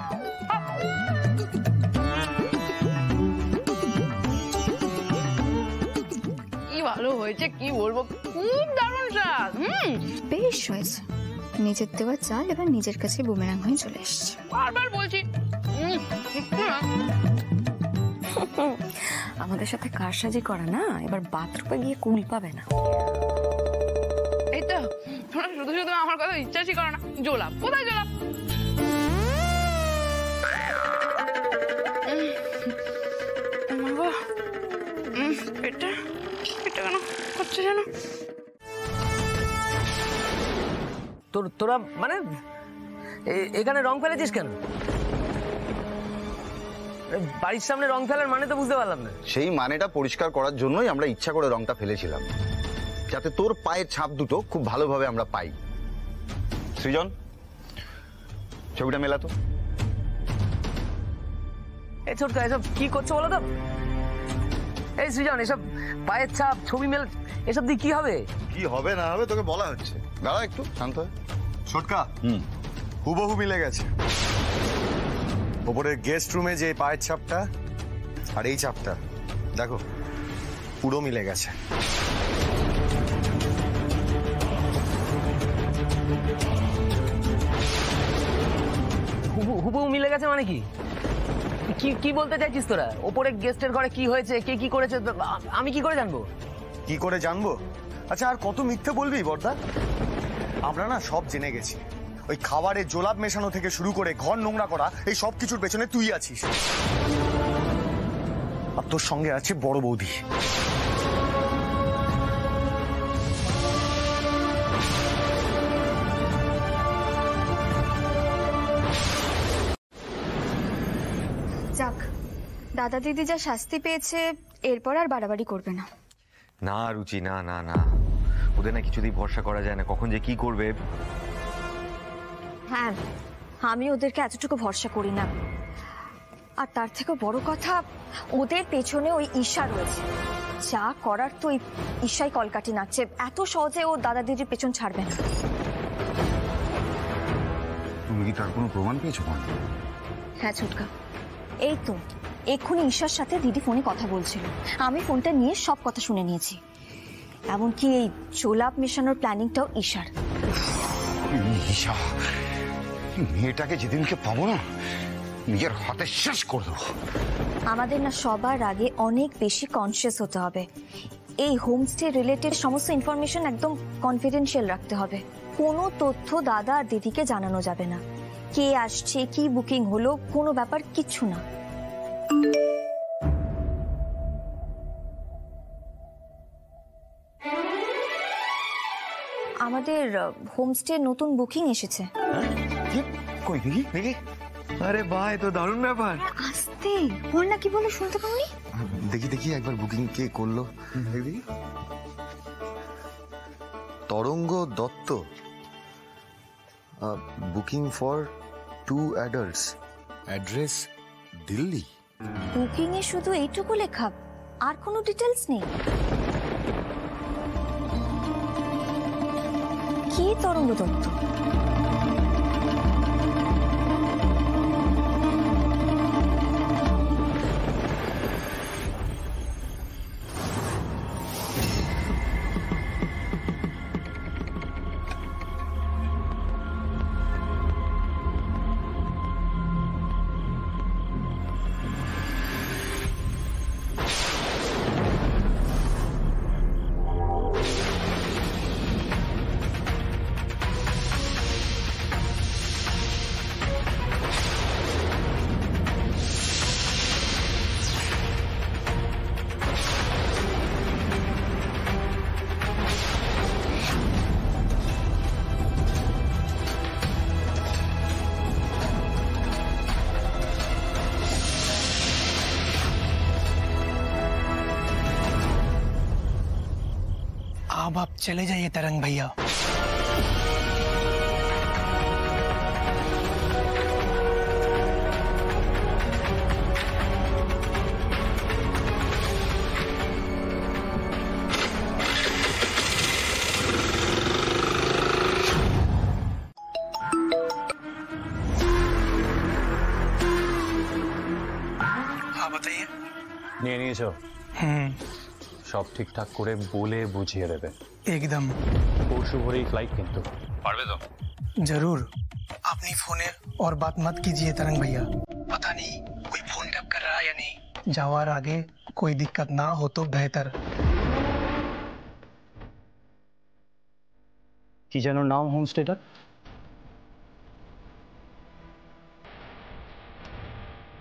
কি ভালো হয়েছে, কি বলবো, খুব দারুণ স্বাদ। বেশ হয়েছে, নিজের দেওয়া চাল এবার নিজের কাছে বুমেরাং হয়ে চলে এসছে। বারবার বলছি। আমাদের সাথে কারসাজি করা না, এবার বাথরুমে গিয়ে কুল পাবে না। এই তো তোমরা শুধু শুধু আমার কথা বিশ্বাসই করো না। জোলাপ কোথায়? জোলাপ পেটটা কেন হচ্ছে যেন। তোরা মানে এখানে রং ফেলেছিস কেন? বাড়ির সামনে রং ফেলার মানে তো বুঝতে পারলাম না। সেই মানেটা পরিষ্কার করার জন্যই আমরা ইচ্ছা করে রংটা ফেলেছিলাম, যাতে তোর পায়ের ছাপ দুটো খুব ভালোভাবে আমরা পাই। সৃজন, ছবিটা মেলাতো। এই ছোটকা, এসব কি করছো বলো তো? এই সৃজন, এসব পায়ের ছাপ ছবি মেলা, এসব দিয়ে কি হবে? কি হবে না হবে তোকে বলা হচ্ছে। দাঁড়া একটু শান্ত হয়। ছোটকা, হুবহু মিলে গেছে। ওপরের গেস্ট রুমে যে পায়ের ছাপটা আর এই ছাপটা দেখো, পুরো মিলে গেছে। হুবহু মিলে গেছে মানে কি? কি বলতে চাইছিস তোরা? ওপরে গেস্টের ঘরে কি হয়েছে, কে কি করেছে, আমি কি করে জানবো? কি করে জানবো? আচ্ছা আর কত মিথ্যে বলবি বর্দা? আমরা না সব জেনে গেছি। ওই খাবারে জোলাপ মেশানো থেকে শুরু করে ঘর নোংরা করা, এই সব কিছুর পেছনে তুই আছিস। আর তোর সঙ্গে আছে বড় বৌদি। যাক, দাদা দিদি যা শাস্তি পেয়েছে এরপর আর বাড়াবাড়ি করবে না। না রুচি, না না না, ওদের না কিছুতেই ভরসা করা যায় না, কখন যে কি করবে। হ্যাঁ, আমি ওদেরকে এতটুকু ভরসা করি না। আর তার থেকে বড় কথা, ওদের পেছনে ওই ঈশা রয়েছে। যা করার তো ওই ঈশাই কলকাঠি নাচছে। এত সহজে ও দাদা দিদির পেছন ছাড়বে না। তুমি কি তার কোনো প্রমাণ পেয়েছো? হ্যাঁ ছোটকা, এই তো এক্ষুনি ঈশার সাথে দিদি ফোনে কথা বলছিল। আমি ফোনটা নিয়ে সব কথা শুনে নিয়েছি। এমনকি এই জোলাপ মেশানোর প্ল্যানিংটাও ঈশার। ঈশা, মেয়েটাকে যেদিনকে পাবো না, নিজের হাতে শেষ করে দেবো। আমাদের না সবার আগে অনেক বেশি কনসিয়াস হতে হবে। এই হোমস্টে রিলেটেড সমস্ত ইনফরমেশন একদম কনফিডেন্সিয়াল রাখতে হবে। কোনো তথ্য দাদা আর দিদিকে জানানো যাবে না। কে আসছে, কি বুকিং হলো, কোনো ব্যাপার কিচ্ছু না। আমাদের হোমস্টে নতুন বুকিং এসেছে। কই দেখি দেখি। আরে ভাই, তো দারুণ ব্যাপার। আস্তে বল না, কি বলে শুনতে পাওনি? দেখি দেখি একবার বুকিং কে করলো দেখি। Tarang Dutta, booking for 2 adults, address Delhi. Booking এ শুধু এইটুকু লেখা, আর কোনো ডিটেলস নেই। কি তরঙ্গ দত্ত? अब आप चले जाइए तरंग भैया। हाँ बताइए। নিয়ে নিয়েছো? সব ঠিকঠাক করে বলে বুঝিয়ে দেবে एकदम। পরশু ভোরেই ফ্লাইট কিন্তু পারবে তো? जरूर। अपनी फोने और बात मत कीजिए तरंग भैया, पता नहीं कोई फोन टैप कर रहा है या नहीं। जावार आगे कोई दिक्कत ना हो तो बेहतर। কি যেন নাম হোমস্টেটার?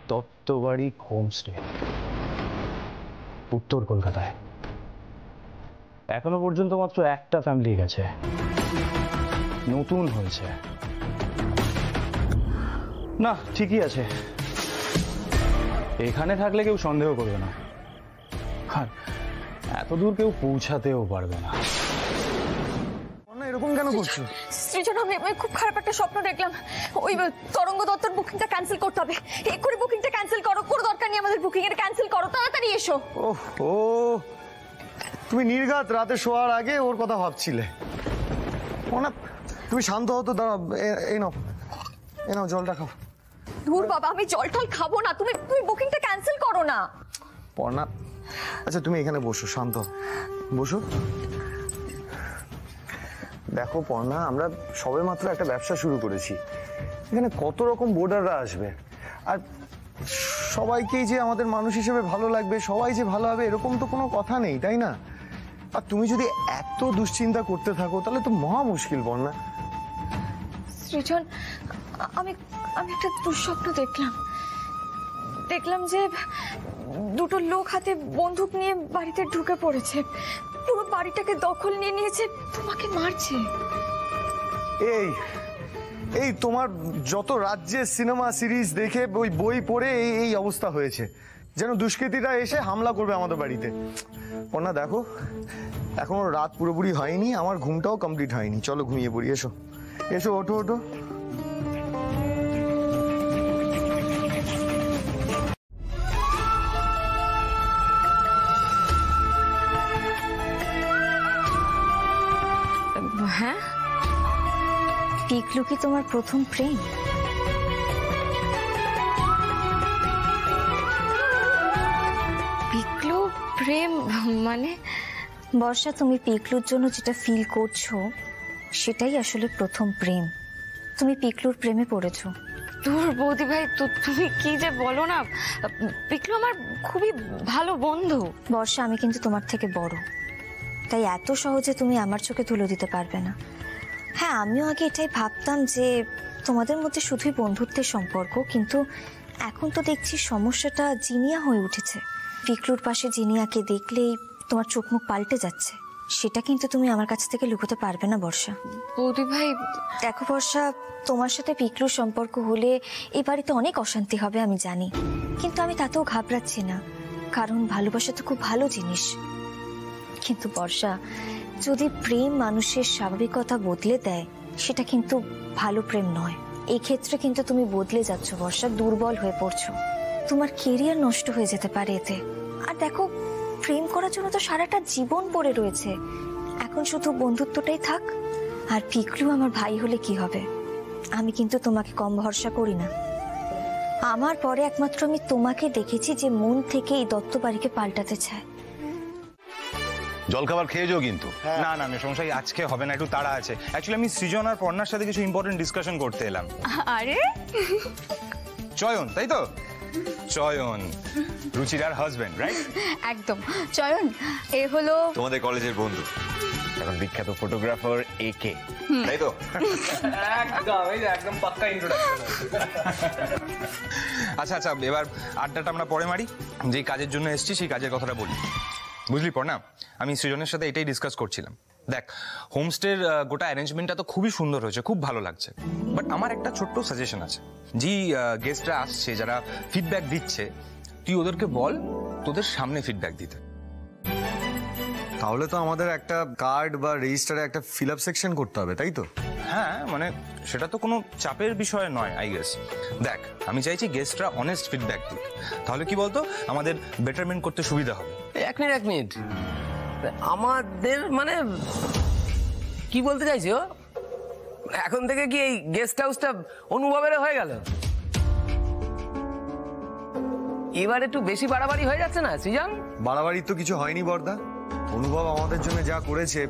দত্তবাড়ি হোমস্টে, উত্তর কলকাতায়। এখনো পর্যন্ত মাত্র একটা ফ্যামিলি গেছে, নতুন হয়েছে। না ঠিকই আছে, এখানে থাকলে কেউ সন্দেহ করবে না, আর এত দূর কেউ পৌঁছাতেও পারবে না। এরকম কেন করছো? সৃজন, আমি খুব খারাপ একটা স্বপ্ন দেখলাম। ওই তরঙ্গ দত্তর বুকিংটা ক্যান্সেল করতে হবে। এক্ষুনি বুকিংটা ক্যান্সেল করো, কোনো দরকার নেই আমাদের বুকিং এর, ক্যান্সেল করো, তাড়াতাড়ি এসো। ও তুমি নির্ঘাত রাতে শোয়ার আগে ওর কথা ভাবছিলে? তুমি শান্ত হতো। দাঁড়া, এই নাও জলটা খাও। ধুর বাবা, আমি জল টল খাবো না, তুমি বুকিংটা ক্যান্সেল করো না। পর্ণা, আচ্ছা তুমি এখানে বসো, শান্ত বসো। দেখো পর্ণা, আমরা সবে মাত্র একটা ব্যবসা শুরু করেছি, এখানে কত রকম বোর্ডাররা আসবে, আর সবাইকেই যে আমাদের মানুষ হিসেবে ভালো লাগবে, সবাই যে ভালো হবে এরকম তো কোনো কথা নেই, তাই না? আর তুমি যদি এত দুশ্চিন্তা করতে থাকো তাহলে তো মহা মুশকিল পর্ণা। সৃজন, আমি একটা দুঃস্বপ্ন দেখলাম যে দুটো লোক হাতে বন্দুক নিয়ে বাড়িতে ঢুকে পড়েছে, পুরো বাড়িটাকে দখল নিয়ে নিয়েছে, তোমাকে মারছে। এই তোমার যত রাজ্যের সিনেমা সিরিজ দেখে ওই বই পড়ে এই অবস্থা হয়েছে, যেন দুষ্কৃতীরা এসে হামলা করবে আমাদের বাড়িতে। পর্ণা দেখো, এখনো রাত পুরোপুরি হয়নি, আমার ঘুমটাও কমপ্লিট হয়নি, চলো ঘুমিয়ে পড়ি। এসো এসো, ওঠো ওঠো। হ্যাঁ, পিকলু কি তোমার প্রথম প্রেম? পিকলু প্রেম মানে? বর্ষা, তুমি পিকলুর জন্য যেটা ফিল করছো সেটাই আসলে প্রথম প্রেম। তুমি পিকলুর প্রেমে পড়েছো। তোর বৌদি ভাই, তুমি কি যে বলো না, পিকলু আমার খুবই ভালো বন্ধু। বর্ষা, আমি কিন্তু তোমার থেকে বড়, তাই এত সহজে তুমি আমার চোখে ধুলো দিতে পারবে না। হ্যাঁ, আমিও আগে এটাই ভাবতাম যে তোমাদের মধ্যে শুধুই বন্ধুত্বের সম্পর্ক, কিন্তু এখন তো দেখছি সমস্যাটা জিনিয়া হয়ে উঠেছে। পিকলুর পাশে জিনিয়াকে দেখলেই তোমার চোখ মুখ পাল্টে যাচ্ছে। সেটা কিন্তু তুমি আমার কাছ থেকে লুকোতে পারবে না বর্ষা। বৌদি ভাই, দেখো বর্ষা, তোমার সাথে পিকলুর সম্পর্ক হলে এই বাড়িতে অনেক অশান্তি হবে আমি জানি, কিন্তু আমি তাতেও ঘাবড়াচ্ছি না, কারণ ভালোবাসা তো খুব ভালো জিনিস। কিন্তু বর্ষা, যদি প্রেম মানুষের স্বাভাবিকতা বদলে দেয় সেটা কিন্তু ভালো প্রেম নয়। এই ক্ষেত্রে কিন্তু তুমি বদলে যাচ্ছ বর্ষা, দুর্বল হয়ে পড়ছো। তোমার কেরিয়ার নষ্ট হয়ে যেতে পারে এতে। আর দেখো, প্রেম করার জন্য তো সারাটা জীবন পড়ে রয়েছে, এখন শুধু বন্ধুত্বটাই থাক। আর পিকলু আমার ভাই হলে কি হবে? আমি কিন্তু তোমাকে কম ভরসা করি না। আমার পরে একমাত্র আমি তোমাকে দেখেছি যে মন থেকে এই দত্ত বাড়িকে পাল্টাতে চায়। জলখাবার খেয়েছো কিন্তু? না না মেসমশাই, আজকে হবে না, একটু তাড়া আছে। অ্যাকচুয়ালি আমি সৃজন আর পর্ণার সাথে কিছু ইম্পর্টেন্ট ডিসকাশন করতে এলাম। আরে চয়ন, তাই তো? চয়ন, রুচিরার হাজবেন্ড, রাইট? একদম। চয়ন এ হলো তোমাদের কলেজের বন্ধু, এখন বিখ্যাত ফটোগ্রাফার একে, তাই তো? একদম পাক্কা ইন্ট্রোডাকশন। আচ্ছা আচ্ছা, এবার আড্ডাটা আমরা পরে মারি। যে কাজের জন্য এসেছি সেই কাজের কথাটা বলি। বুঝলি পর্ণা, আমি সৃজনের সাথে এটাই ডিসকাস করছিলাম। দেখ, হোমস্টের গোটা অ্যারেঞ্জমেন্টটা তো খুবই সুন্দর হয়েছে, খুব ভালো লাগছে, বাট আমার একটা ছোট্ট সাজেশন আছে। যে গেস্টরা আসছে, যারা ফিডব্যাক দিচ্ছে, তুই ওদেরকে বল তোদের সামনে ফিডব্যাক দিতে। তাহলে তো আমাদের একটা কার্ড বা রেজিস্টারে একটা ফিল আপ সেকশন করতে হবে, তাই তো? হ্যাঁ, মানে সেটা তো কোনো চাপের বিষয় নয় আই গেস। দেখ, আমি চাইছি গেস্টরা অনেস্ট ফিডব্যাক দিক, তাহলে কি বলতো আমাদের বেটারমেন্ট করতে সুবিধা হবে। এক মিনিট, আমাদের মানে কি বলতে চাইছো? এখন থেকে কি এই গেস্ট হাউসটা অনুভবের হয়ে গেল? এবার একটু বেশি বাড়াবাড়ি হয়ে যাচ্ছে না সৃজন? বাড়াবাড়ি তো কিছু হয়নি বর্দা। অনুভব আমাদের জন্য যা করেছে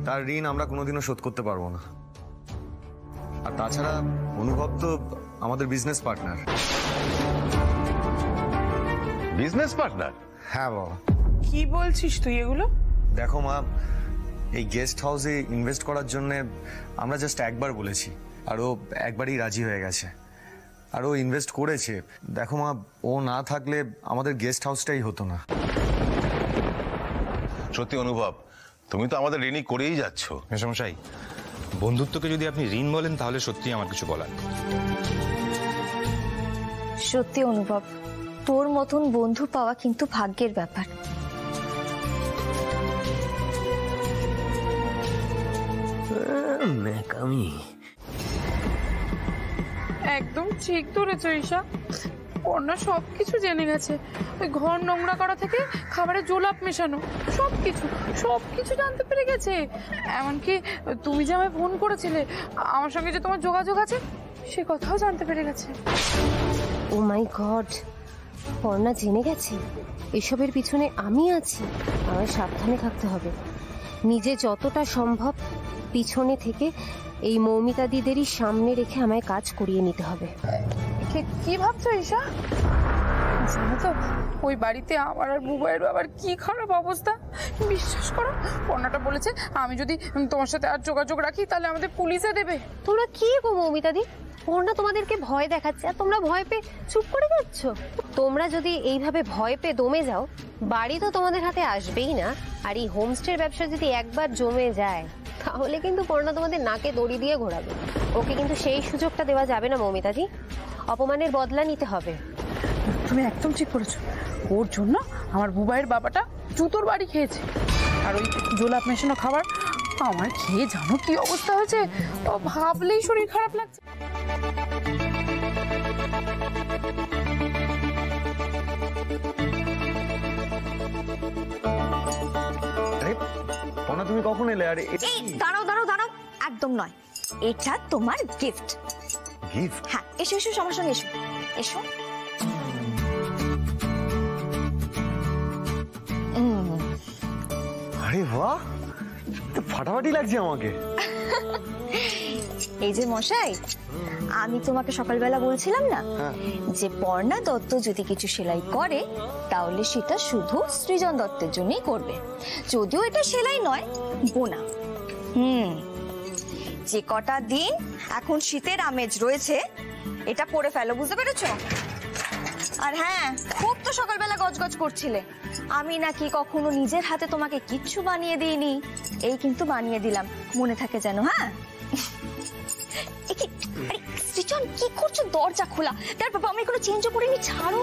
তার ঋণ আমরা কোনোদিনও শোধ করতে পারবো না। আর তাছাড়া অনুভব তো আমাদের বিজনেস পার্টনার। Business partner? হ্যাঁ বাবা। কি বলছিস তুই এগুলো? দেখো মা, এই গেস্ট হাউসে ইনভেস্ট করার জন্য আমরা জাস্ট একবার বলেছি, আর ও একবারই রাজি হয়ে গেছে, আর ও ইনভেস্ট করেছে। দেখো মা, ও না থাকলে আমাদের গেস্ট হাউসটাই হতো না। সত্যি অনুভব, তুমি তো আমাদের ঋণী করেই যাচ্ছ। মেসমশাই, বন্ধুত্বকে যদি আপনি ঋণ বলেন তাহলে সত্যি আমার কিছু বলার। সত্যি অনুভব, তোর মতন বন্ধু পাওয়া কিন্তু ভাগ্যের ব্যাপার। একদম ঠিক ধরেছ ঈশা, পর্ণা সবকিছু জেনে গেছে। ওই ঘর নোংরা করা থেকে খাবারে জোলাপ মেশানো, সবকিছু জানতে পেরে গেছে। এমনকি তুমি যে আমায় ফোন করেছিলে, আমার সঙ্গে যে তোমার যোগাযোগ আছে সে কথাও জানতে পেরে গেছে। ও মাই গড, পর্ণা জেনে গেছে? এসবের পিছনে আমি আছি, আমায় সাবধানে থাকতে হবে। নিজে যতটা সম্ভব পিছনে থেকে এই মৌমিতা দিদেরই সামনে রেখে আমায় কাজ করিয়ে নিতে হবে। কি ভাবছো ঈশা? জানো তো ওই বাড়িতে আমার আর বুবাইয়ের বাবার কি খারাপ অবস্থা। বিশ্বাস করো, পর্ণাটা বলেছে আমি যদি তোমার সাথে আর যোগাযোগ রাখি তাহলে আমাদের পুলিশে দেবে। তোমরা কি গো মৌমিতা দি, পর্ণা তোমাদেরকে ভয় দেখাচ্ছে আর তোমরা ভয় পেয়ে চুপ করে যাচ্ছ? তোমরা যদি এইভাবে ভয় পেয়ে দমে যাও, বাড়ি তো তোমাদের হাতে আসবেই না। আর এই হোমস্টের ব্যবসা যদি একবার জমে যায় তাহলে কিন্তু পর্ণা তোমাদের নাকে দড়ি দিয়ে ঘোরাবে। ওকে কিন্তু সেই সুযোগটা দেওয়া যাবে না মৌমিতাদি, অপমানের বদলা নিতে হবে। তুমি একদম ঠিক করেছো, ওর জন্য আমার বুবাইয়ের বাবাটা জুতোর বাড়ি খেয়েছে। আর ওই জোলাপ মেশানো খাবার আমার খেয়ে জানো কি অবস্থা হয়েছে, ও ভাবলেই শরীর খারাপ লাগছে। তুমি কখন এলে? আর দাঁড়াও দাঁড়াও দাঁড়াও, একদম নয়, এটা তোমার গিফট। গিফট? হ্যাঁ, এসো এসো, আমার সঙ্গে এসো এসো। আরে বাহ, ফাটাফাটি লাগছে আমাকে। এই যে মশাই, আমি তোমাকে সকালবেলা বলছিলাম না যে পর্ণা দত্ত যদি কিছু সেলাই করে তাহলে সেটা শুধু সৃজন দত্তের জন্যই করবে, যদিও এটা সেলাই নয়, বোনা। যে কটা দিন এখন শীতের আমেজ রয়েছে এটা পরে ফেলো, বুঝতে পেরেছো? আর হ্যাঁ, খুব তো সকালবেলা গজগজ করছিলে আমি নাকি কখনো নিজের হাতে তোমাকে কিচ্ছু বানিয়ে দিইনি। এই কিন্তু বানিয়ে দিলাম, মনে থাকে যেন। হ্যাঁ, সৃজন কি করছো? দরজা খোলা। তার বাবা, আমি কোনো চেঞ্জও করিনি, ছাড়ো।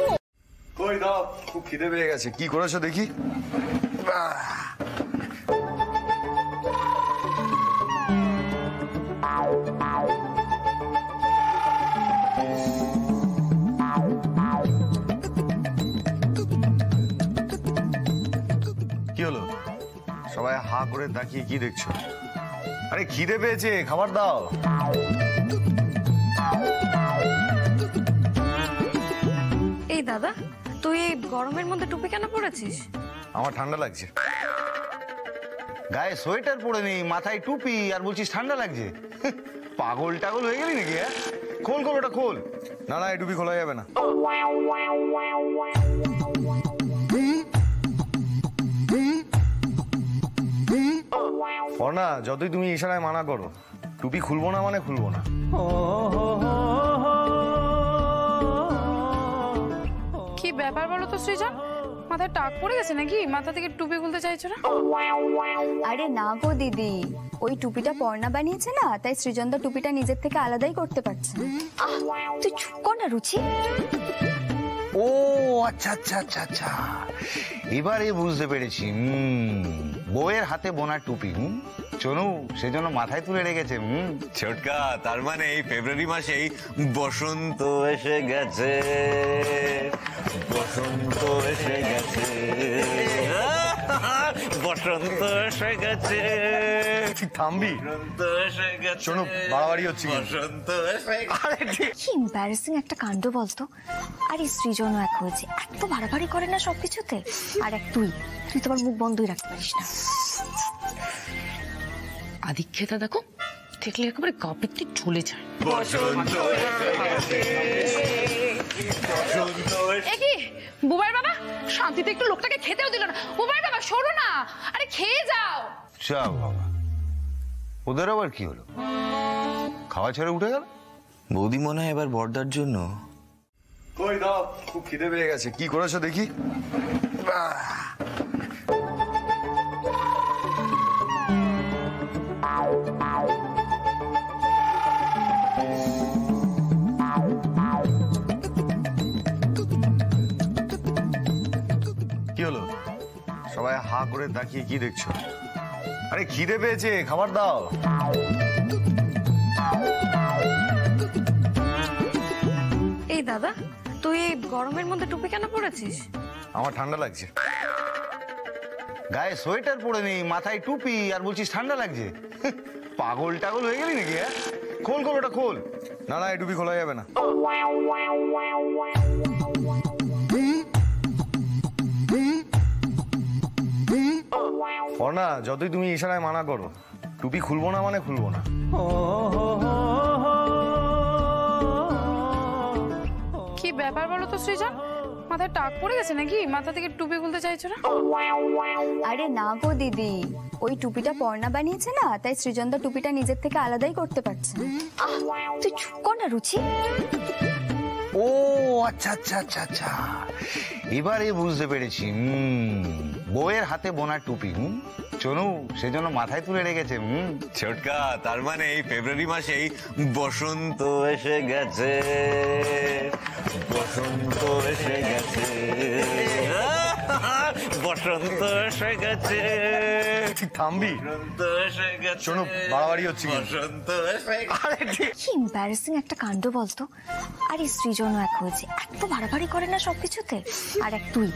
কই দাও, খুব খিদে পেয়ে গেছে, কি করেছো দেখি। কি হলো? সবাই হা করে তাকিয়ে কি দেখছো? আরে খিদে পেয়েছে, খাবার দাও। এই দাদা, তুই এই গরমের মধ্যে টুপি কেন পরেছিস? আমার ঠান্ডা লাগছে। গায়ে সোয়েটার পরে নেই, মাথায় টুপি, আর বলছিস ঠান্ডা লাগছে? পাগল টাগল হয়ে গেলি নাকি? খোল খোল, ওটা খোল। না না, এই টুপি খোলা যাবে না। পর্ণা, যতই তুমি ইশারায় মানা করো, টুপি খুলবো না মানে খুলবো না। কি ব্যাপার বলো তো সৃজন, মাথায় টাক পড়ে গেছে নাকি? মাথা থেকে টুপি খুলতে চাইছো না? আরে না গো দিদি, ওই টুপিটা পর্ণা বানিয়েছে না, তাই সৃজন দা টুপিটা নিজের থেকে আলাদাই করতে পারছে না। তুই চুপ কর না রুচি। ও আচ্ছা আচ্ছা আচ্ছা আচ্ছা, এবারে বুঝতে পেরেছি। বউয়ের হাতে বোনা টুপি চনু সেজন্য মাথায় তুলে রেখেছে। ছোটকা, তার মানে এই ফেব্রুয়ারি মাসেই বসন্ত এসে গেছে, বসন্ত এসে গেছে, বসন্ত এসে গেছে। থামবি? শোনো, বাড়াবাড়ি হচ্ছে। বসন্ত এসে কি এম্বারাসিং একটা কাণ্ড বলতো। আর এই সৃজনও এক হয়েছে, এত বাড়াবাড়ি করে না সবকিছুতে। আর এক তুই তোমার মুখ বন্ধই রাখতে পারিস না। আদিক্ষেতা দেখো, দেখলে একেবারে গা পিত্তি চলে যায়। কি বুবাইর বাবা, শান্তিতে একটু লোকটাকে খেতেও দিল না। বুবাইর বাবা সরো না, আরে খেয়ে যাও। যা বাবা, ওদের আবার কি হলো? খাওয়া ছেড়ে উঠে গেল? বৌদি মনে হয় এবার বর্দার জন্য। কই দাও, খুব খিদে পেয়ে গেছে, কি করেছো দেখি। কি হলো? সবাই হা করে তাকিয়ে কি দেখছো? আরে খিদে পেয়েছে, খাবার দাও। এই দাদা, তুই এই গরমের মধ্যে টুপি কেন পরেছিস? আমার ঠান্ডা লাগছে। গায়ে সোয়েটার পরে নেই, মাথায় টুপি, আর বলছিস ঠান্ডা লাগছে? পাগল টাগল হয়ে গেলি নাকি? খোল খোল, ওটা খোল। না না, এই টুপি খোলা যাবে না। পর্ণা, যতই তুমি ইশারায় মানা করো, টুপি খুলবো না মানে খুলবো না। কি ব্যাপার বলো তো সৃজন, মাথায় টাক পড়ে গেছে নাকি? মাথা থেকে টুপি খুলতে চাইছো না? আরে না গো দিদি, ওই টুপিটা পর্ণা বানিয়েছে না, তাই সৃজন দা টুপিটা নিজের থেকে আলাদাই করতে পারছে না। তুই চুপ কর না রুচি। ও আচ্ছা আচ্ছা আচ্ছা আচ্ছা, এবারে বুঝতে পেরেছি। বউয়ের হাতে বোনা টুপি চনু সেজন্য মাথায় তুলে রেখেছে। ছোটকা, তার মানে এই ফেব্রুয়ারি মাসেই বসন্ত এসে গেছে, বসন্ত এসে গেছে, বসন্ত এসে গেছে। থামবি? শোনো, বাড়াবাড়ি হচ্ছে। বসন্ত এসে কি এম্বারাসিং একটা কাণ্ড বলতো। আর এই সৃজনও এক হয়েছে, এত বাড়াবাড়ি করে না সবকিছুতে। আর এক তুই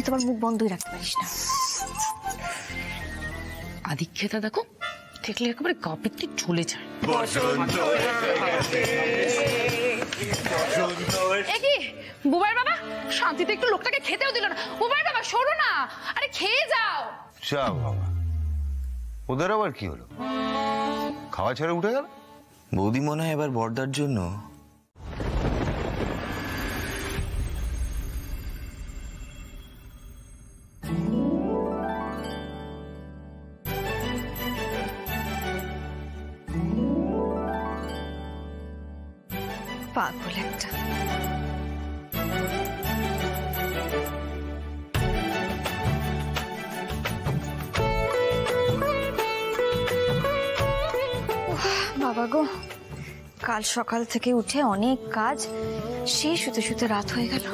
তোমার মুখ বন্ধই রাখতে পারিস না। আদিক্ষেতা দেখো, দেখলে একেবারে গা পিত্তি চলে যায়। কি বুবাইর বাবা, শান্তিতে একটু লোকটাকে খেতেও দিল না। বুবাইর বাবা সরো না, আরে খেয়ে যাও। যা বাবা, ওদের আবার কি হলো? খাওয়া ছেড়ে উঠে গেল। বৌদি মনে হয় এবার বর্দার জন্য পাগল একটা। বাবা গো, কাল সকাল থেকে উঠে অনেক কাজ, সেই শুতে শুতে রাত হয়ে গেল।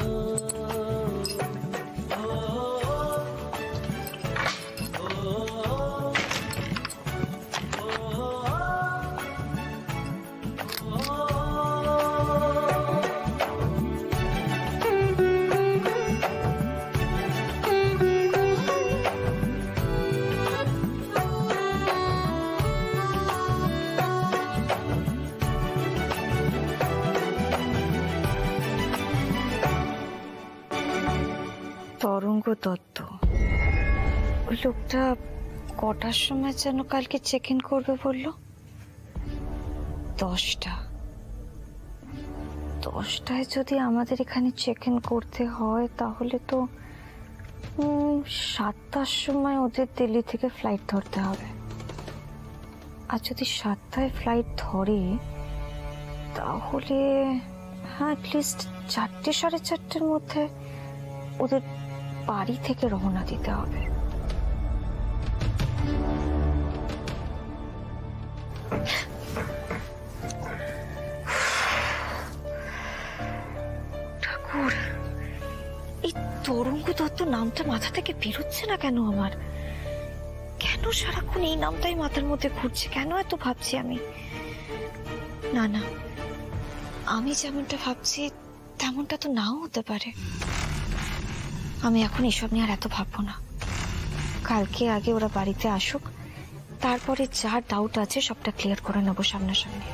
তরঙ্গ দত্ত, ওই লোকটা কটার সময় যেন কালকে চেক ইন করবে বললো? 10টায় যদি আমাদের এখানে চেক ইন করতে হয় তাহলে তো 7টার সময় ওদের দিল্লি থেকে ফ্লাইট ধরতে হবে। আর যদি 7টায় ফ্লাইট ধরে তাহলে অ্যাটলিস্ট 4টে 4:30-এর মধ্যে ওদের বাড়ি থেকে রওনা দিতে হবে। ঠাকুর, এই তরঙ্গ দত্ত নামটা মাথা থেকে বেরোচ্ছে না কেন আমার? কেন সারাক্ষণ এই নামটাই মাথার মধ্যে ঘুরছে? কেন এত ভাবছি আমি? না না, আমি যেমনটা ভাবছি তেমনটা তো নাও হতে পারে। আমি এখন এসব নিয়ে আর এত ভাববো না। কালকে আগে ওরা বাড়িতে আসুক, তারপরে যা ডাউট আছে সবটা ক্লিয়ার করে নেবো সামনাসামনি।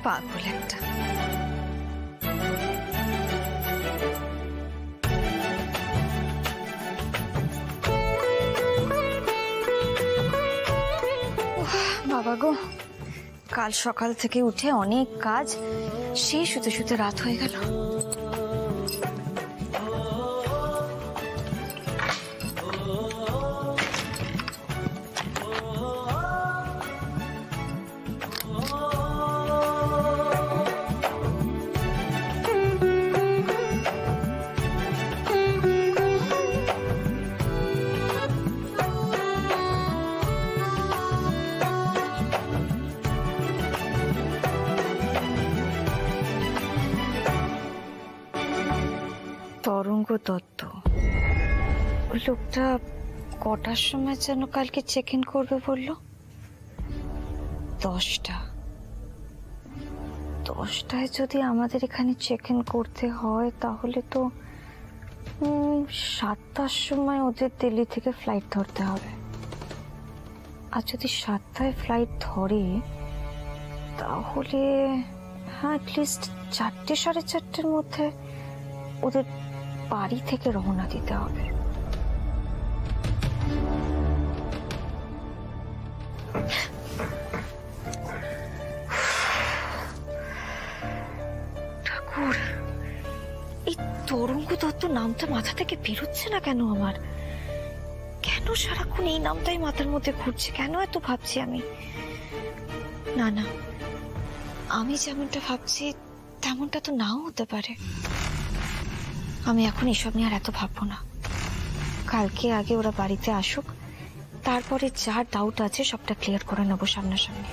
পাগল একটা। বাবা গো, কাল সকাল থেকে উঠে অনেক কাজ, সেই শুতে শুতে রাত হয়ে গেল। তরঙ্গ দত্ত, ওই লোকটা কটার সময় যেন কালকে চেক ইন করবে বললো? 10টায় যদি আমাদের এখানে চেক ইন করতে হয় তাহলে তো 7টার সময় ওদের দিল্লি থেকে ফ্লাইট ধরতে হবে। আর যদি 7টায় ফ্লাইট ধরে তাহলে অ্যাটলিস্ট 4টে 4:30-এর মধ্যে ওদের বাড়ি থেকে রওনা দিতে হবে। ঠাকুর, এই তরঙ্গ দত্ত নামটা মাথা থেকে বেরোচ্ছে না কেন আমার? কেন সারাক্ষণ এই নামটাই মাথার মধ্যে ঘুরছে? কেন এত ভাবছি আমি? না না, আমি যেমনটা ভাবছি তেমনটা তো নাও হতে পারে। আমি এখন এসব নিয়ে আর এত ভাববো না। কালকে আগে ওরা বাড়িতে আসুক, তারপরে যা ডাউট আছে সবটা ক্লিয়ার করে নেবো সামনাসামনি।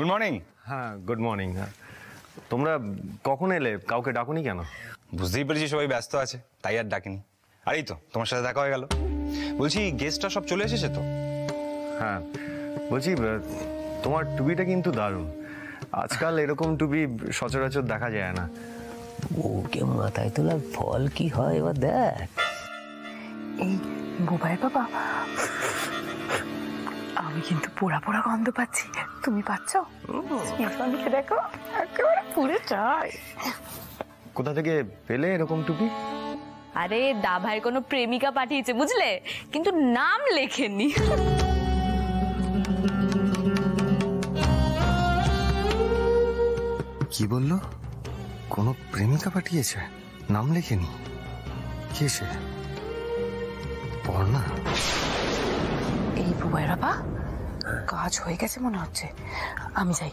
Good morning. হ্যাঁ গুড মর্নিং। তোমরা কখন এলে? কাউকে ডাকুনি কেন? বুঝতেই পেরেছি সবাই ব্যস্ত আছে, তাই আর ডাকিনি। আর এই তো তোমার সাথে দেখা হয়ে গেল। বলছি গেস্টটা সব চলে এসেছে তো? হ্যাঁ বলছি তোমার টুপিটা কিন্তু দারুণ। আজকাল এরকম টুপি সচরাচর দেখা যায় না। ওকে মাথায় তোলার ফল কি হয় এবার দেখ। এই বুবাই বাবা, আমি কিন্তু পোড়া পোড়া গন্ধ পাচ্ছি, তুমি পাচ্ছ? দেখো একেবারে পুড়ে চাই। কোথা থেকে পেলে এরকম টুপি? আরে দা ভাইয়ের কোনো প্রেমিকা পাঠিয়েছে বুঝলে, কিন্তু নাম লেখেননি। কি বললো? কোনো প্রেমিকা পাঠিয়েছে, নাম লেখেনি? কে সে? পর্ণা? এই বুবাই বাবা, কাজ হয়ে গেছে মনে হচ্ছে। আমি যাই,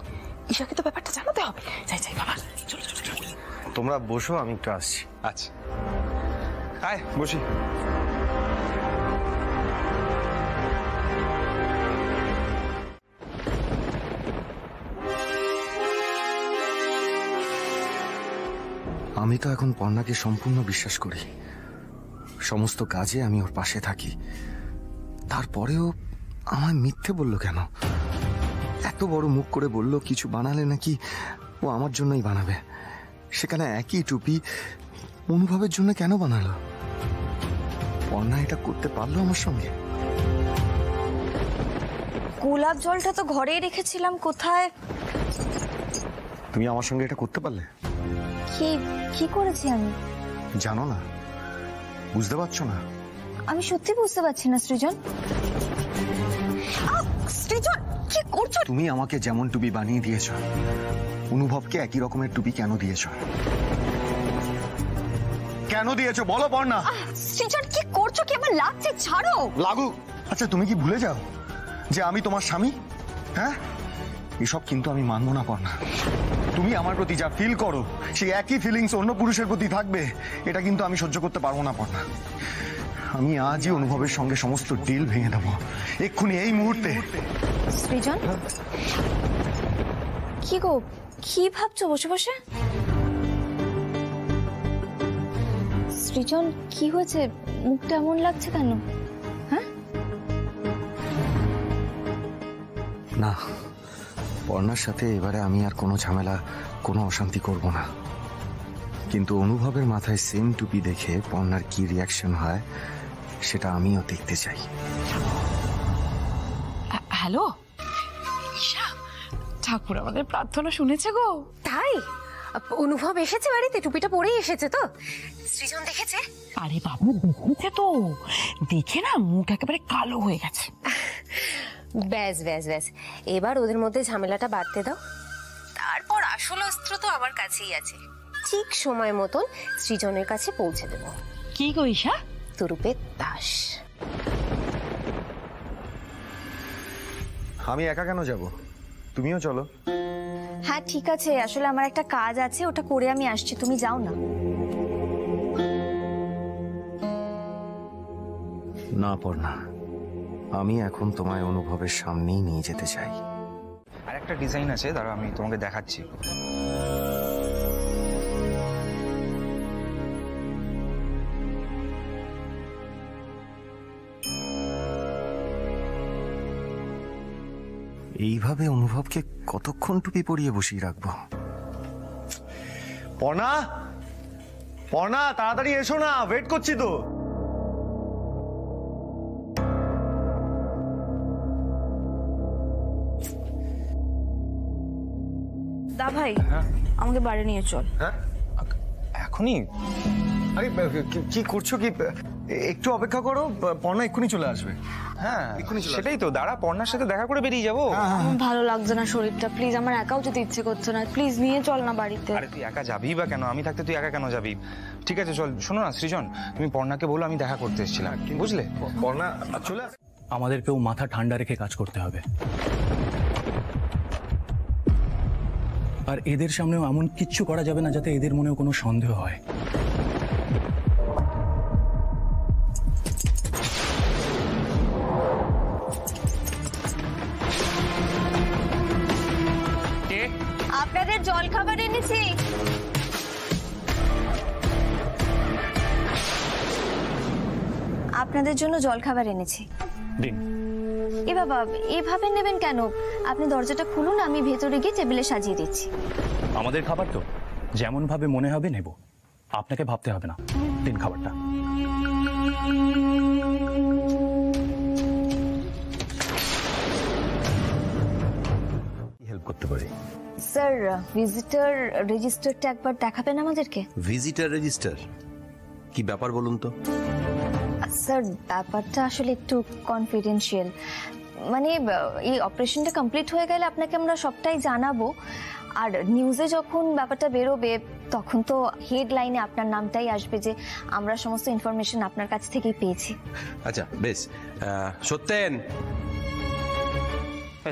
ঈশাকে তো ব্যাপারটা জানাতে হবে। যাই যাই বাবা, চলো চলো চলো। তোমরা বসো, আমি একটু আসছি। আচ্ছা আয় বসি। আমি তো এখন পর্ণাকে সম্পূর্ণ বিশ্বাস করি, সমস্ত কাজে আমি ওর পাশে থাকি। তারপরেও আমায় মিথ্যে বলল কেন? এত বড় মুখ করে বলল কিছু বানালে নাকি ও আমার জন্যই বানাবে, সেখানে একই টুপি অনুভবের জন্য কেন বানালো? পর্ণা এটা করতে পারলো আমার সঙ্গে? গোলাপ জলটা তো ঘরেই রেখেছিলাম, কোথায়? তুমি আমার সঙ্গে এটা করতে পারলে? কি কি করেছি আমি? জানো না? বুঝতে পারছো না? আমি সত্যি বুঝতে পারছি না সৃজন। সৃজন কি করছো? তুমি আমাকে যেমন টুপি বানিয়ে দিয়েছো, অনুভবকে একই রকমের টুপি কেন দিয়েছো? কেন দিয়েছো বলো পর্ণা? সৃজন কি করছো? কি আমার লাগছে? ছাড়ো। লাগু? আচ্ছা তুমি কি ভুলে যাও যে আমি তোমার স্বামী? হ্যাঁ, এসব কিন্তু আমি মানবো না পর্ণা। তুমি আমার প্রতি যা ফিল করো সেই একই ফিলিংস অন্য পুরুষের প্রতি থাকবে, এটা কিন্তু আমি সহ্য করতে পারবো না পর্ণা। আমি আজই অনুভবের সঙ্গে সমস্ত ডিল ভেঙে দেবো, এক্ষুনি, এই মুহূর্তে। সৃজন কি গো, কি ভাবছো বসে বসে? সৃজন কি হয়েছে? মুখটা এমন লাগছে কেন? হ্যাঁ না, পর্ণার সাথে এবারে আমি আর কোনো ঝামেলা, কোনো অশান্তি করব না। কিন্তু অনুভবের মাথায় সেম টুপি দেখে পর্ণার কি রিয়াকশন হয় সেটা আমিও দেখতে চাই। হ্যালো ঈশা, ঠাকুর আমাদের প্রার্থনা শুনেছে গো। তাই? অনুভব এসেছে বাড়িতে? টুপিটা পরেই এসেছে তো? সৃজন দেখেছে? আরে বাবু দেখেছে তো, দেখে না মুখ একেবারে কালো হয়ে গেছে। ব্যাস ব্যাস ব্যাস, এবার ওদের মধ্যে ঝামেলাটা বাড়তে দাও। তারপর আসল অস্ত্র তো আমার কাছেই আছে, ঠিক সময় মতন সৃজনের কাছে পৌঁছে দেব। কি গো ঈশা? তুরুপের তাস। আমি একা কেন যাব? তুমিও চলো। হ্যাঁ ঠিক আছে, আসলে আমার একটা কাজ আছে, ওটা করে আমি আসছি, তুমি যাও না। না পর্ণা, আমি এখন তোমায় অনুভবের সামনেই নিয়ে যেতে চাই। আর একটা ডিজাইন আছে, দাঁড়াও আমি তোমাকে দেখাচ্ছি। এইভাবে অনুভবকে কতক্ষণ টুপি পরিয়ে বসিয়ে রাখবো? পর্ণা, পর্ণা তাড়াতাড়ি এসো না, ওয়েট করছি তো। দা ভাই আমাকে বাড়ি নিয়ে চল। হ্যাঁ এখনই? আরে কি করছো? কি একটু অপেক্ষা করো, পর্ণা এক্ষুনি চলে আসবে। হ্যাঁ সেটাই তো, দাঁড়া পর্ণার সাথে দেখা করে বেরিয়ে যাবো। আমার ভালো লাগছে না শরীরটা, প্লিজ আমার একাও যেতে ইচ্ছে করছে না, প্লিজ নিয়ে চল না বাড়িতে। আরে তুই একা যাবি বা কেন? আমি থাকতে তুই একা কেন যাবি? ঠিক আছে চল। শোনো না সৃজন, তুমি পর্ণাকে বলো আমি দেখা করতে এসেছিলাম, বুঝলে? পর্ণা চলে আস। আমাদেরকেও মাথা ঠান্ডা রেখে কাজ করতে হবে, আর এদের সামনেও এমন কিচ্ছু করা যাবে না যাতে এদের মনেও কোনো সন্দেহ হয়। আপনাদের জন্য জলখাবার এনেছি। দিন। এ বাবা, এভাবে নেবেন কেন? আপনি দরজাটা খুলুন, আমি ভেতরে গিয়ে টেবিলে সাজিয়ে দিচ্ছি। আমাদের খাবার তো যেমন ভাবে মনে হবে নেব, আপনাকে ভাবতে হবে না। দিন খাবারটা। হেল্প করতে পারি? স্যার, ভিজিটর রেজিস্টারটা একবার দেখাবেন আমাদেরকে? ভিজিটার রেজিস্টার কি ব্যাপার বলুন তো? স্যার, ব্যাপারটা আসলে একটু কনফিডেন্সিয়াল। মানে এই অপারেশনটা কমপ্লিট হয়ে গেলে আপনাকে আমরা সবটাই জানাবো, আর নিউজে যখন ব্যাপারটা বেরোবে তখন তো হেডলাইনে আপনার নামটাই আসবে যে আমরা সমস্ত ইনফরমেশন আপনার কাছ থেকেই পেয়েছি। আচ্ছা বেশ। সত্যেন,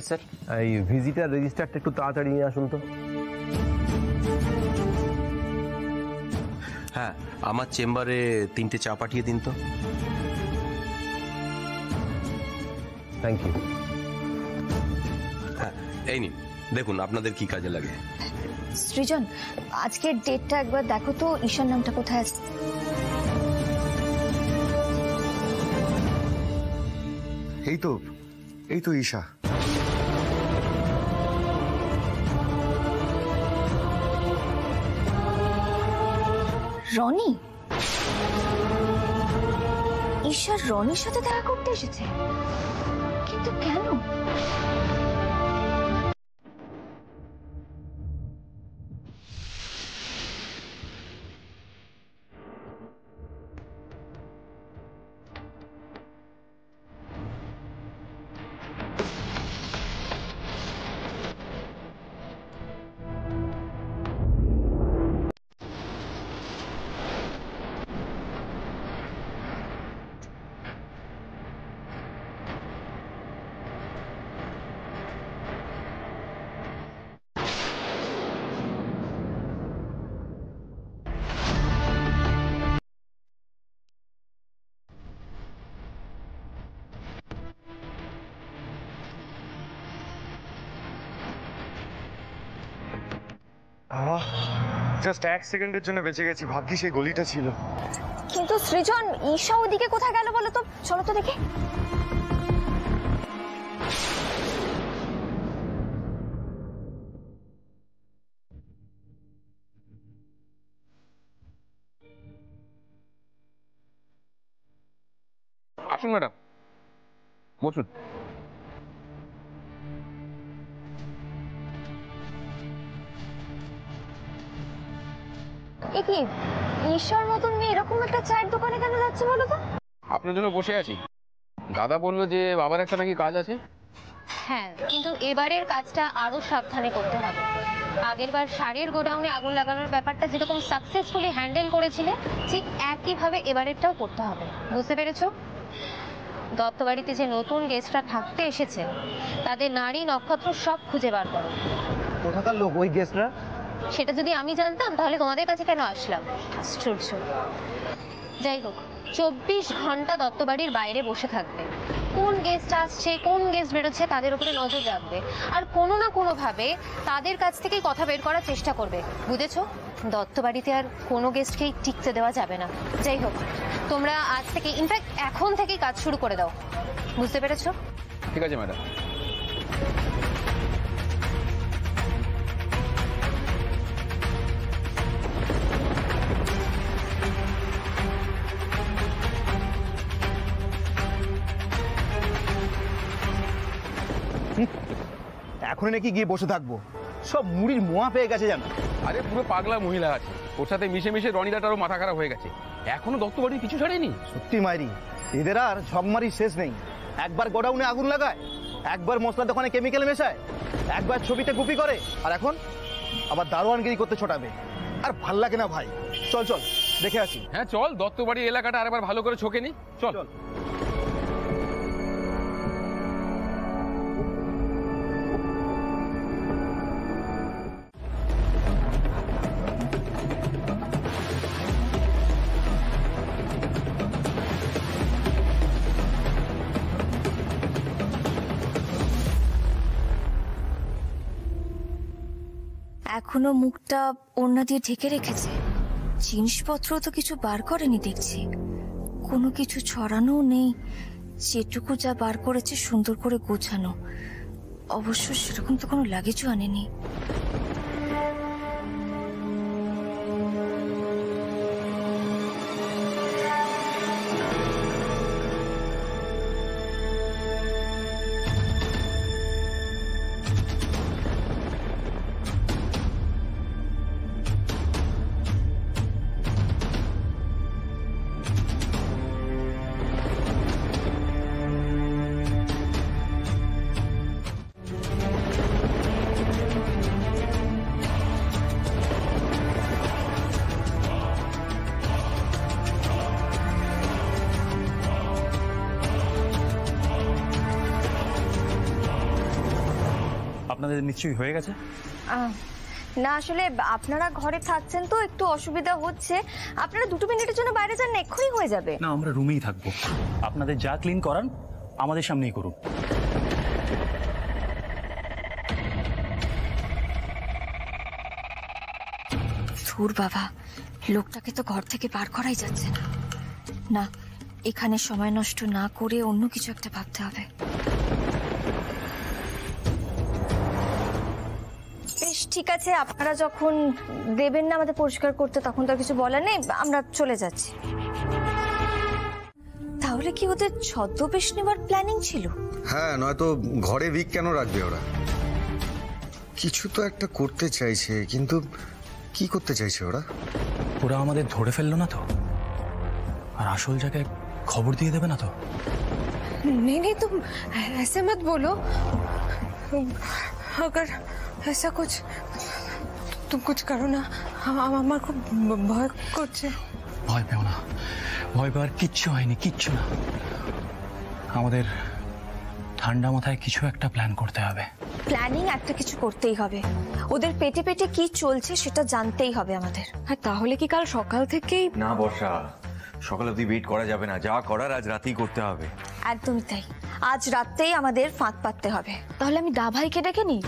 স্যার, এই ভিজিটার রেজিস্টারটা একটু তাড়াতাড়ি নিয়ে আসুন তো। হ্যাঁ, আমার চেম্বারে 3টে চা পাঠিয়ে দিন তো। Thank you. হ্যাঁ, এই নিন, দেখুন আপনাদের কি কাজে লাগে। সৃজন, আজকের ডেটটা একবার দেখো তো, ঈশার নামটা কোথায় আছে? এই তো ঈশা। রনি? ঈশা রনির সাথে দেখা করতে এসেছে, কিন্তু কেন? জাস্ট 1 সেকেন্ডের জন্য বেঁচে গেছি, ভাগ্যি সেই গলিটা ছিল। কিন্তু সৃজন, ঈশা ওদিকে কোথায় গেল বলো তো? চলো তো দেখি। আসুন ম্যাডাম, বসুন। এ কি, ঈশার মতন মেয়ে এরকম একটা চায়ের দোকানে কেন যাচ্ছে বলো তো? আপনার জন্য বসে আছি। দাদা বললো যে বাবার একটা নাকি কাজ আছে। হ্যাঁ, কিন্তু এবারের কাজটা আরো সাবধানে করতে হবে। আগেরবার সারের গোডাউনে আগুন লাগানোর ব্যাপারটা যেরকম সাকসেসফুলি হ্যান্ডেল করেছিলে, ঠিক একইভাবে এবারেরটাও করতে হবে। বুঝতে পেরেছো? দত্তবাড়িতে যে নতুন গেস্টরা থাকতে এসেছে তাদের নারী নক্ষত্র সব খুঁজে বার করো। কোথাকার লোক ওই গেস্টরা? সেটা যদি আমি জানতাম তাহলে তোমাদের কাছে কেন আসলাম? আশ্চর্য। যাই হোক, 24 ঘন্টা দত্তবাড়ির বাইরে বসে থাকবে। কোন গেস্ট আসছে, কোন গেস্ট বেরোচ্ছে তাদের উপরে নজর রাখবে, আর কোনো না কোনো ভাবে তাদের কাছ থেকেই কথা বের করার চেষ্টা করবে। বুঝেছো? দত্তবাড়িতে আর কোনো গেস্টকেই টিকতে দেওয়া যাবে না। যাই হোক, তোমরা আজ থেকে, ইনফ্যাক্ট এখন থেকেই কাজ শুরু করে দাও। বুঝতে পেরেছো? ঠিক আছে ম্যাডাম। এখন নাকি গিয়ে বসে থাকবো? সব মুড়ির মোয়া পেয়ে গেছে জানো। আরে পুরো পাগলা মহিলা আছে, ওর সাথে মিশে মিশে রনিদাটারও মাথা খারাপ হয়ে গেছে। এখনো দত্তবাড়ি কিছু ছাড়েনি। সত্যি মাইরি, এদের আর ঝকমারি শেষ নেই। একবার গোডাউনে আগুন লাগায়, একবার মশলার দোকানে কেমিক্যাল মেশায়, একবার ছবিতে গুপি করে, আর এখন আবার দারোয়ানগিরি করতে ছোটাবে। আর ভাল লাগে না ভাই। চল চল দেখে আসি। হ্যাঁ চল, দত্তবাড়ি এলাকাটা আরেকবার ভালো করে ছোকে নি। চল। এখনো মুখটা ওড়না দিয়ে ঢেকে রেখেছে, জিনিসপত্র তো কিছু বার করেনি দেখছি। কোনো কিছু ছড়ানো নেই, যেটুকু যা বার করেছে সুন্দর করে গোছানো। অবশ্য সেরকম তো কোনো লাগেজও আনেনি। আপনাদের নিশ্চয়ই হয়ে গেছে? না, আসলে আপনারা ঘরে থাকছেন তো একটু অসুবিধা হচ্ছে। আপনারা 2 মিনিটের জন্য বাইরে যান, এক্ষুনি হয়ে যাবে। না, আমরা রুমেই থাকবো। আপনাদের যা ক্লিন করান আমাদের সামনেই করুন। ধুর বাবা, লোকটাকে তো ঘর থেকে বার করাই যাচ্ছে না। না, এখানে সময় নষ্ট না করে অন্য কিছু একটা ভাবতে হবে। বেশ, ঠিক আছে, আপনারা যখন দেবেন না আমাদের পরিষ্কার করতে তখন তো কিছু বলার নেই, আমরা চলে যাচ্ছি। তাহলে কি ওদের ছদ্মবেশ নেবার প্ল্যানিং ছিল? হ্যাঁ, নয়তো ঘরে উইক কেন রাখবে ওরা? কিছু তো একটা করতে চাইছে, কিন্তু কি করতে চাইছে ওরা? ওরা আমাদের ধরে ফেললো না তো? আর আসল জায়গায় খবর দিয়ে দেবে না তো? नहीं नहीं, तुम ऐसे मत बोलो। अगर ऐसा कुछ तुम कुछ करो ना, আমার খুব ভয় করছে। ভয় পেও না, ভয় পাওয়ার কিচ্ছু হয়নি, কিচ্ছু না। আমাদের ঠান্ডা মাথায় কিছু একটা প্ল্যান করতে হবে। প্ল্যানিং একটা কিছু করতেই হবে। ওদের পেটে পেটে কি চলছে সেটা জানতেই হবে আমাদের। আর তাহলে কি কাল সকাল থেকেই? না বর্ষা, সকাল অবধি ওয়েট করা যাবে না, যা করার আজ রাতেই করতে হবে। একদমই তাই, আজ রাতেই আমাদের ফাঁদ পাততে হবে। তাহলে আমি দা ভাইকে ডেকে নিই।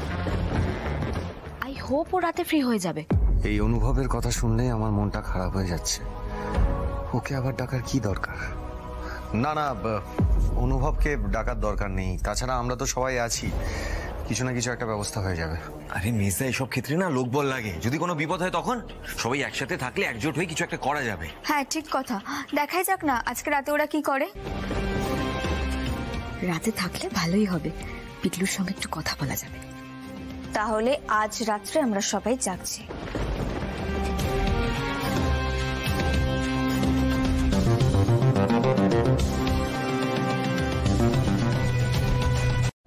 আই হোপ ও রাতে ফ্রি হয়ে যাবে। এই অনুভবের কথা শুনলে আমার মনটা খারাপ হয়ে যাচ্ছে। ওকে আবার ডাকার কি দরকার? না না, অনুভবকে ডাকার দরকার নেই। তাছাড়া আমরা তো সবাই আছি, কিছু না কিছু একটা ব্যবস্থা হয়ে যাবে। আরে মেজদা, এসব ক্ষেত্রে না লোকবল লাগে। যদি কোনো বিপদ হয় তখন সবাই একসাথে থাকলে একজোট হয়ে কিছু একটা করা যাবে। হ্যাঁ, ঠিক কথা। দেখাই যাক না আজকে রাতে ওরা কি করে। রাতে থাকলে ভালোই হবে, পিকলুর সঙ্গে একটু কথা বলা যাবে। তাহলে আজ রাত্রে আমরা সবাই জাগছি।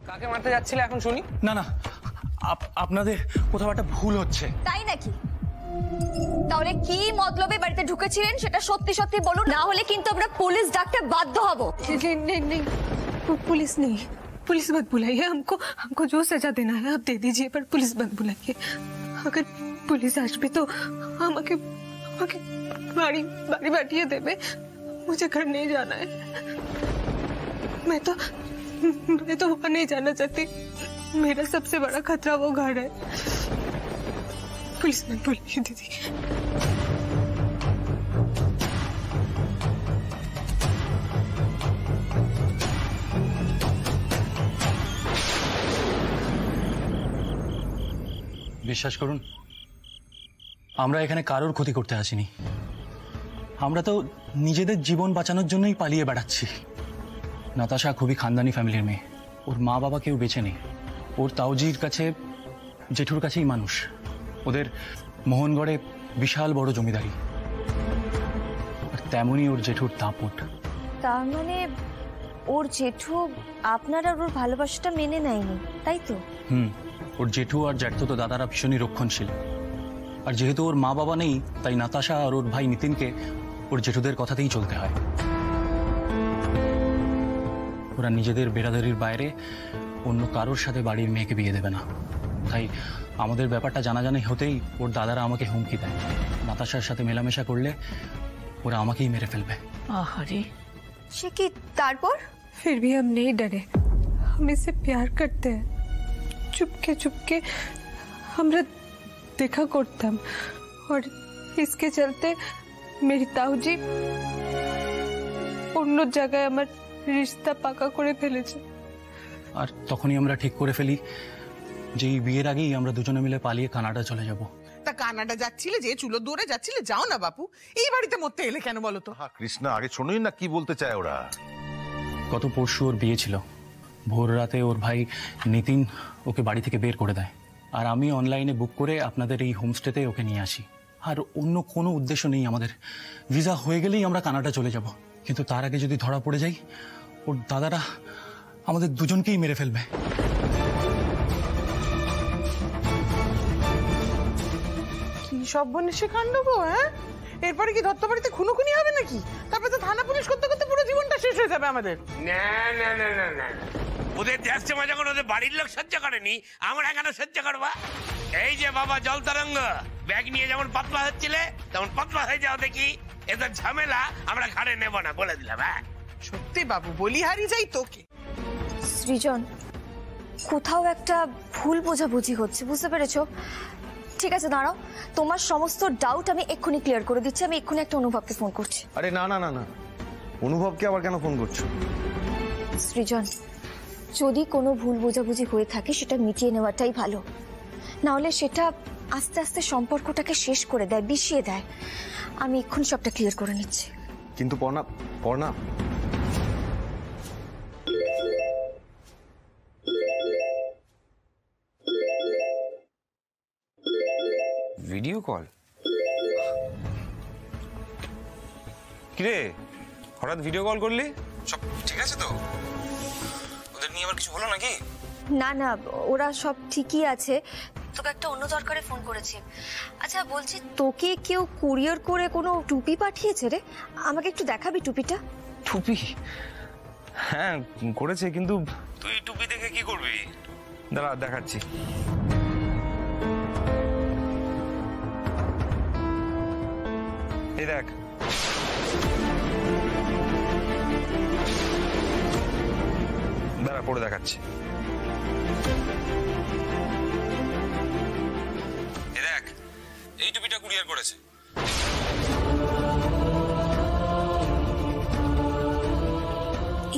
কাকে মারতে যাচ্ছিলে এখন শুনি? না না, আপনাদের কোথাও একটা ভুল হচ্ছে। তাই নাকি? তাহলে কি মতলবে বাড়িতে ঢুকেছিলেন সেটা সত্যি সত্যি বলুন, না হলে কিন্তু আমরা পুলিশ ডাকতে বাধ্য হব। नहीं, पुलिस नहीं, पुलिस मत बुलाइए। हमको जो सजा देना है आप दे दीजिए, पर पुलिस मत बुलाइए। अगर पुलिस আসবে तो আমাকে बाड़ी बाटिए देवे। मुझे घर नहीं जाना है। मैं तो वहाँ नहीं जाना चाहती। मेरा सबसे बड़ा खतरा वो घर है। पुलिस मत बुलाइए दीदी। বিশ্বাস করুন, আমরা এখানে কারোর ক্ষতি করতে আসিনি। আমরা তো নিজেদের জীবন বাঁচানোর জন্যই পালিয়ে বেড়াচ্ছি। নাতাশা খুবই খানদানি ফ্যামিলির মেয়ে। ওর মা বাবা কেউ বেঁচে নেই। ওর তাওজির কাছে, জেঠুর কাছেই মানুষ। ওদের মোহনগড়ে বিশাল বড় জমিদারি। আর তেমনই ওর জেঠুর দাপট। তার মানে ওর জেঠু আপনার আর ওর ভালোবাসাটা মেনে নেয়নি, তাই তো? ওর জেঠু আর জ্যাঠতো দাদারা ভীষণই রক্ষণশীল। আর যেহেতু ওর মা বাবা নেই, তাই নাতাশা আর ওর ভাই নিতিনকে ওর জেঠুদের কথাতেই চলতে হয়। ওরা নিজেদের বেরাদারির বাইরে অন্য কারোর সাথে বাড়ির মেয়েকে বিয়ে দেবে না। তাই আমাদের ব্যাপারটা জানাজানি হতেই ওর দাদারা আমাকে হুমকি দেয়, নাতাশার সাথে মেলামেশা করলে ওরা আমাকেই মেরে ফেলবে। আহারে, সে কি? তারপর? फिर भी हम नहीं डरे। हम इससे प्यार करते हैं। चुपके हमरा देखा करताम, और इसके चलते मेरी ताऊजी অন্য জায়গায় আমার রিশতা পাকা করে ফেলেছে। আর তখনই আমরা ঠিক করে ফেলি যে এই বিয়ের আগেই আমরা দুজনে মিলে পালিয়ে কানাডা চলে যাব। তা কানাডা যাচ্ছিলে, যে চুলো দূরে যাচ্ছিলে, যাও না বাপু, এই বাড়িতে মরতে এলে কেন বলো তো? কৃষ্ণা, আগে শোনোই না কি বলতে চায় ওরা। গত পরশু ওর বিয়ে ছিল। ভোর রাতে ওর ভাই নিতিন ওকে বাড়ি থেকে বের করে দেয়, আর আমি অনলাইনে বুক করে আপনাদের এই হোমস্টেতে ওকে নিয়ে আসি। আর অন্য কোনো উদ্দেশ্য নেই আমাদের, ভিসা হয়ে গেলেই আমরা কানাডা চলে যাব। কিন্তু তার আগে যদি ধরা পড়ে যাই, ওর দাদারা আমাদের দুজনকেই মেরে ফেলবে। কি সর্বনেশে কাণ্ড গো! হ্যাঁ, এরপরে কি দত্তবাড়িতে খুনোখুনি হবে নাকি? তারপরে তো থানা পুলিশ করতে করতে পুরো জীবনটা শেষ হয়ে যাবে আমাদের। না না না না না, ওদের দেশ জমা যখন ওদের বাড়ির লোক সহ্য করেনি, আমরা কেন সহ্য করবা? এই যে বাবা জল তরঙ্গ, ব্যাগ নিয়ে যেমন পাতলা হচ্ছিলে তেমন পাতলা হয়ে যাও দেখি। এদের ঝামেলা আমরা ঘাড়ে নেব না, বলে দিলাম। হ্যাঁ সত্যি বাবু, বলিহারি যাই তোকে। সৃজন, কোথাও একটা ভুল বোঝাবুঝি হচ্ছে, বুঝতে পেরেছো? ঠিক আছে, দাঁড়াও, তোমার সমস্ত ডাউট আমি এক্ষুনি ক্লিয়ার করে দিচ্ছি। আমি এক্ষুনি একটা অনুভবকে ফোন করছি। আরে না না না না, অনুভবকে আবার কেন ফোন করছো? সৃজন, যদি কোনো ভুল বোঝাবুঝি হয়ে থাকে সেটা মিটিয়ে নেওয়াটাই ভালো, না হলে সেটা আস্তে আস্তে সম্পর্কটাকে শেষ করে দেয়, বিষিয়ে দেয়। আমি এক্ষুনি সবটা ক্লিয়ার করে নিচ্ছি। কিন্তু পর্ণা, পর্ণা, ভিডিও কল? কিরে, হঠাৎ ভিডিও কল করলি? সব ঠিক আছে তো? ওদের নিয়ে আবার কিছু হলো নাকি? না না, ওরা সব ঠিকই আছে। তোকে একটা অন্য দরকারে ফোন করেছি। আচ্ছা বলছি, তোকে কেউ কুরিয়ার করে কোনো টুপি পাঠিয়েছে রে? আমাকে একটু দেখাবি টুপিটা? টুপি? হ্যাঁ করেছে, কিন্তু তুই টুপি দেখে কি করবি? দাঁড়া দেখাচ্ছি। এই দেখ, দাঁড়া পরে দেখাচ্ছি। এই দেখ, এই টুপিটা কুরিয়ার করেছে।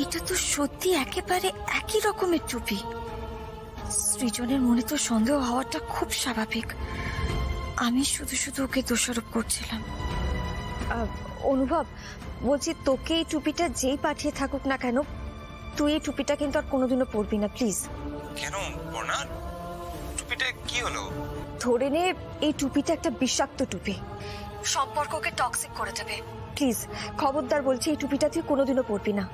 এটা তো সত্যি একেবারে একই রকমের টুপি। সৃজনের মনে তো সন্দেহ হওয়াটা খুব স্বাভাবিক। আমি শুধু শুধু ওকে দোষারোপ করছিলাম। অনুভব, বলছি তোকে এই টুপিটা যেই পাঠিয়ে থাকুক না কেন, তুই এই টুপিটা কিন্তু আর কোনোদিনও পরবি না, প্লিজ। কেন বর্ণা, টুপিটা কি হলো? ধরে নে এই টুপিটা একটা বিষাক্ত টুপি, সম্পর্ককে টক্সিক করে দেবে। প্লিজ খবরদার বলছি, এই টুপিটা তুই কোনোদিনও পরবি না।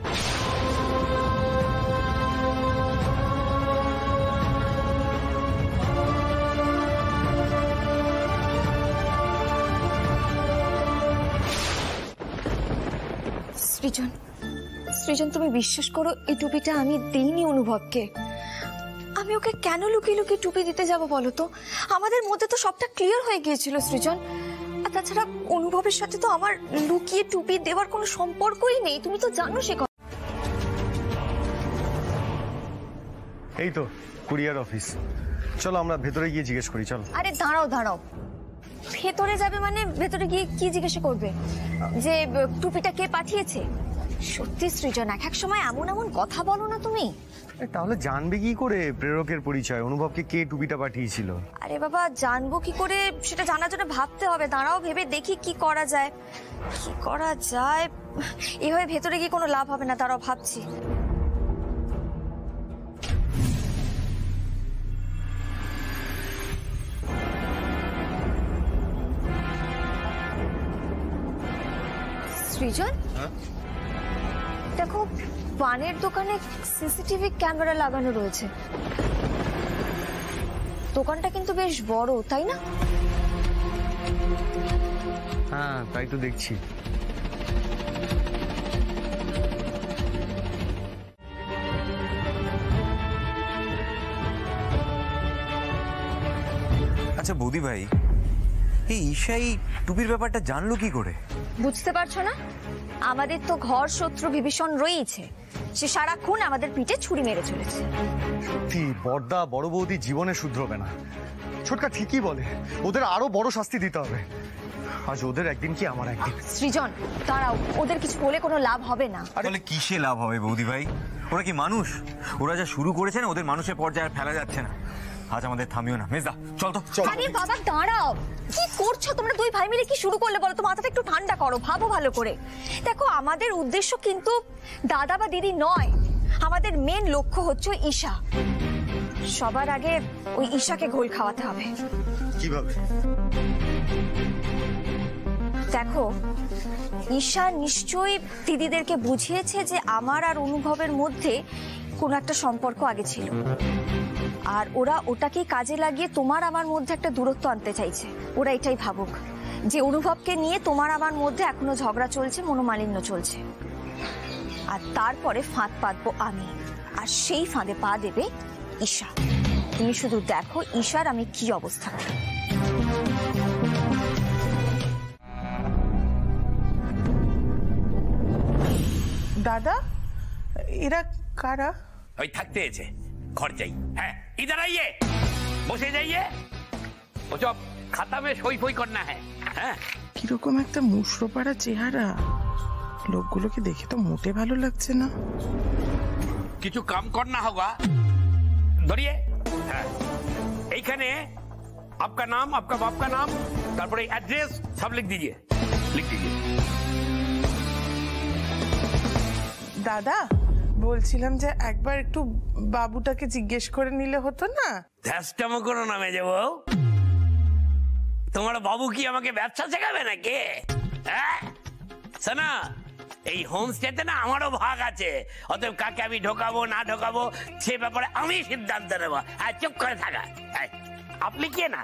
সৃজন, সৃজন তুমি বিশ্বাস করো, এই টুপিটা আমি দিইনি অনুভবকে। আমি ওকে কেন লুকিয়ে লুকিয়ে টুপি দিতে যাব বলো তো? আমাদের মধ্যে তো সবটা ক্লিয়ার হয়ে গিয়েছিল সৃজন। আর তাছাড়া অনুভবের সাথে তো আমার লুকিয়ে টুপি দেওয়ার কোনো সম্পর্কই নেই, তুমি তো জানো সে কথা। এই তো কুরিয়ার অফিস, চলো আমরা ভেতরে গিয়ে জিজ্ঞেস করি। চলো। আরে দাঁড়াও দাঁড়াও, ভেতরে যাবে মানে ভেতরে গিয়ে কি জিজ্ঞাসা করবে যে টুপিটা কে পাঠিয়েছে? সত্যি সৃজন, এক সময় এমন এমন কথা বলো না তুমি। তাহলে জানবে কি করে প্রেরকের পরিচয়, অনুভবকে কে টুপিটা পাঠিয়েছিল? আরে বাবা, জানবো কি করে সেটা জানার জন্য ভাবতে হবে। দাঁড়াও, ভেবে দেখি কি করা যায়। কি করা যায়? এভাবে ভেতরে গিয়ে কোনো লাভ হবে না, দাঁড়াও ভাবছি। সৃজন, দেখো পানের দোকানে সিসিটিভি ক্যামেরা লাগানো রয়েছে। দোকানটা কিন্তু বেশ বড়, তাই না? হ্যাঁ তাই তো দেখছি। আচ্ছা বৌদি ভাই, এই ঈশাই টুপির ব্যাপারটা জানলো কি করে? বুঝতে পারছো না? আমাদের তো ঘর শত্রু বিভীষণ রয়েছে, সে সারাক্ষণ আমাদের পিঠে ছুরি মেরে চলেছে। সত্যি বড়দা বড় বৌদি জীবনে শুধরবে না। ছোটকা ঠিকই বলে, ওদের আরো বড় শাস্তি দিতে হবে। আজ ওদের একদিন কি আমার একদিন। সৃজন দাঁড়াও, ওদের কিছু বলে কোনো লাভ হবে না। তাহলে কিসে লাভ হবে বৌদি ভাই? ওরা কি মানুষ? ওরা যা শুরু করেছে না, ওদের মানুষের পর্যায়ে আর ফেলা যাচ্ছে না। আজ আমাদের থামিও না। মেজদা চল তো। আরে বাবা দাঁড়াও, কি করছো তোমরা দুই ভাই মিলে? কি শুরু করলে বলো তো? মাথাটা একটু ঠান্ডা করো, ভাবো ভালো করে। দেখো আমাদের উদ্দেশ্য কিন্তু দাদা বা দিদি নয়, আমাদের মেন লক্ষ্য হচ্ছে ঈশা। সবার আগে ওই ঈশাকে ঘোল খাওয়াতে হবে। কিভাবে? দেখো ঈশা নিশ্চয়ই দিদিদেরকে বুঝিয়েছে যে আমার আর অনুভবের মধ্যে কোনো একটা সম্পর্ক আগে ছিল, আর ওরা ওটাকেই কাজে লাগিয়ে তোমার আমার মধ্যে একটা দূরত্ব আনতে চাইছে। ওরা এটাই ভাবুক যে অনুভবকে নিয়ে তোমার আমার মধ্যে এখনো ঝগড়া চলছে, মনোমালিন্য চলছে, আর তারপরে ফাঁদ পাতবো আমি, আর সেই ফাঁদে পা দেবে ঈশা। তুমি শুধু দেখো ঈশার আমি কি অবস্থা করি। দাদা এরা কারা? ওই থাকতে এসে ঘর যাই। হ্যাঁ ইধার আইয়ে, বসে যাইয়ে, ও সব খাতা মে সই ফই করনা হ্যাঁ। হ্যাঁ কিরকম একটা মুশড়োপাড়া চেহারা, লোকগুলোকে দেখে তো মোটে ভালো লাগছে না। কিছু কাম করনা হোগা। ধরিয়ে হ্যাঁ, এইখানে आपका नाम, आपका बाप का नाम, তারপরে एड्रेस सब लिख दीजिए, लिख दीजिए। দাদা বলছিলাম যে একবার একটু বাবুটাকে জিজ্ঞেস করে নিলে হতো না? ধ্যাসটামো করো না মেজে বউ। তোমার বাবু কি আমাকে ব্যবসা শেখাবে নাকি? হ্যাঁ শোনা, এই হোমস্টেতে না আমারও ভাগ আছে, অতএব কাকে আমি ঢোকাবো না ঢোকাবো সে ব্যাপারে আমি সিদ্ধান্ত নেব। আর চুপ করে থাকা। আপনি কে না?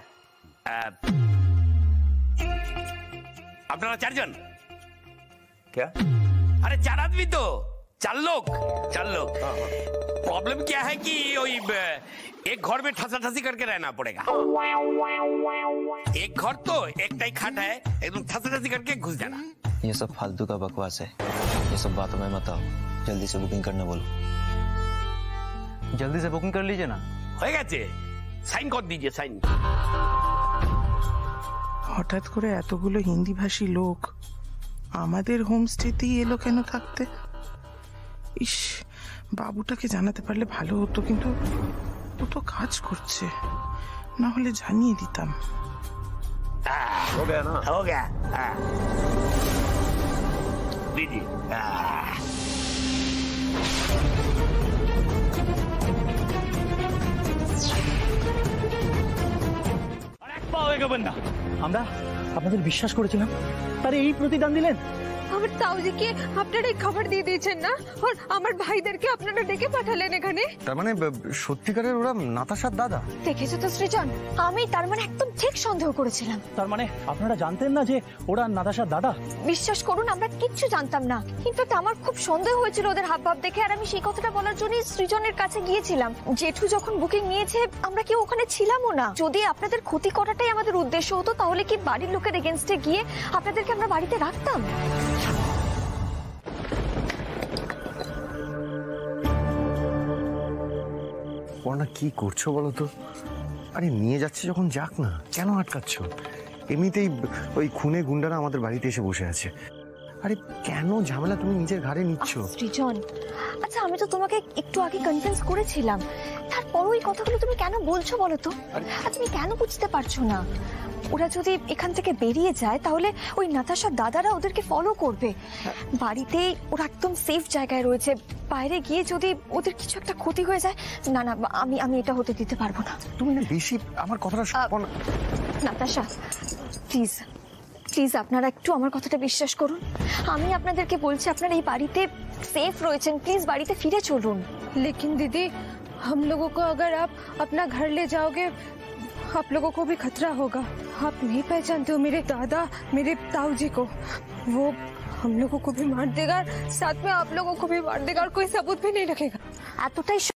আপনারা চারজন? अरे 4 आदमी तो, 4 लोग। प्रॉब्लम क्या है कि एक घर में ठसा ठसी करके रहना पड़ेगा। एक घर तो एक टाई खाट है, एकदम ठसा ठसी करके घुस जाना। ये सब फालतू का बकवास है, ये सब बातों में मत आओ। जल्दी से बुकिंग करना बोलो। जल्दी से बुकिंग कर लीजिए ना। हो গেছে, সাইন कर दीजिए, साइन। হঠাৎ করে এতগুলো হিন্দি ভাষী লোক আমাদের হোমস্টেতেই এলো কেন থাকতে? ইস, বাবুটাকে জানাতে পারলে ভালো হতো, কিন্তু ও তো কাজ করছে, না হলে জানিয়ে দিতাম। हो गया ना? हो गया। दीजिए। না, আমরা আপনাদের বিশ্বাস করেছিলাম, তারে এই প্রতিদান দিলেন। আমার তাউজিকে আপনারা এই খবর দিয়ে দিয়েছেন না, আর আমার ভাইদেরকে আপনারা ডেকে পাঠালেন এখানে। তার মানে সত্যিকারের ওরা নাতাশার দাদা? দেখেছো তো সৃজন, আমি তার মানে একদম ঠিক সন্দেহ করেছিলাম। তার মানে আপনারা জানতেন না যে ওরা নাতাশার দাদা? বিশ্বাস করুন আমরা কিচ্ছু জানতাম না, কিন্তু আমার খুব সন্দেহ হয়েছিল ওদের হাবভাব দেখে, আর আমি সেই কথাটা বলার জন্য সৃজনের কাছে গিয়েছিলাম। জেঠু যখন বুকিং নিয়েছে আমরা কেউ ওখানে ছিলামও না। যদি আপনাদের ক্ষতি করাটাই আমাদের উদ্দেশ্য হতো, তাহলে কি বাড়ির লোকের এগেনস্টে গিয়ে আপনাদেরকে আমরা বাড়িতে রাখতাম? পর্ণা কি করছো বলো তো? আরে নিয়ে যাচ্ছে যখন যাক না, কেন আটকাচ্ছ? এমনিতেই ওই খুনে গুন্ডারা আমাদের বাড়িতে এসে বসে আছে। আরে কেন ঝামেলা তুমি নিজের ঘাড়ে নিচ্ছ? সৃজন, আচ্ছা আমি তো তোমাকে একটু আগে কনভিন্স করেছিলাম, তারপরও এই কথাগুলো তুমি কেন বলছো বলো তো? আর তুমি কেন বুঝতে পারছো না? ওরা যদি এখান থেকে বেরিয়ে যায় তাহলে ওই নাতাশার দাদারা ওদেরকে ফলো করবে। বাড়িতেই ওরা একদম সেফ জায়গায় রয়েছে, বাইরে গিয়ে যদি ওদের কিছু একটা ক্ষতি হয়ে যায়, না না আমি এটা হতে দিতে পারবো না। তুমি না বেশি আমার কথাটা শোনো। নাতাশা প্লিজ প্লিজ আপনারা একটু আমার কথাটা বিশ্বাস করুন। আমি আপনাদেরকে বলছি আপনারা এই বাড়িতে সেফ রয়েছেন, প্লিজ বাড়িতে ফিরে চলুন। लेकिन दीदी हम लोगों को अगर आप अपना घर ले जाओगे, आप लोगों को भी खतरा होगा। आप नहीं पहचानते हो मेरे दादा, मेरे ताऊ जी को, वो हम लोगों को भी मार देगा, साथ में आप लोगों को भी मार देगा, और कोई सबूत भी नहीं रखेगा। এতটাই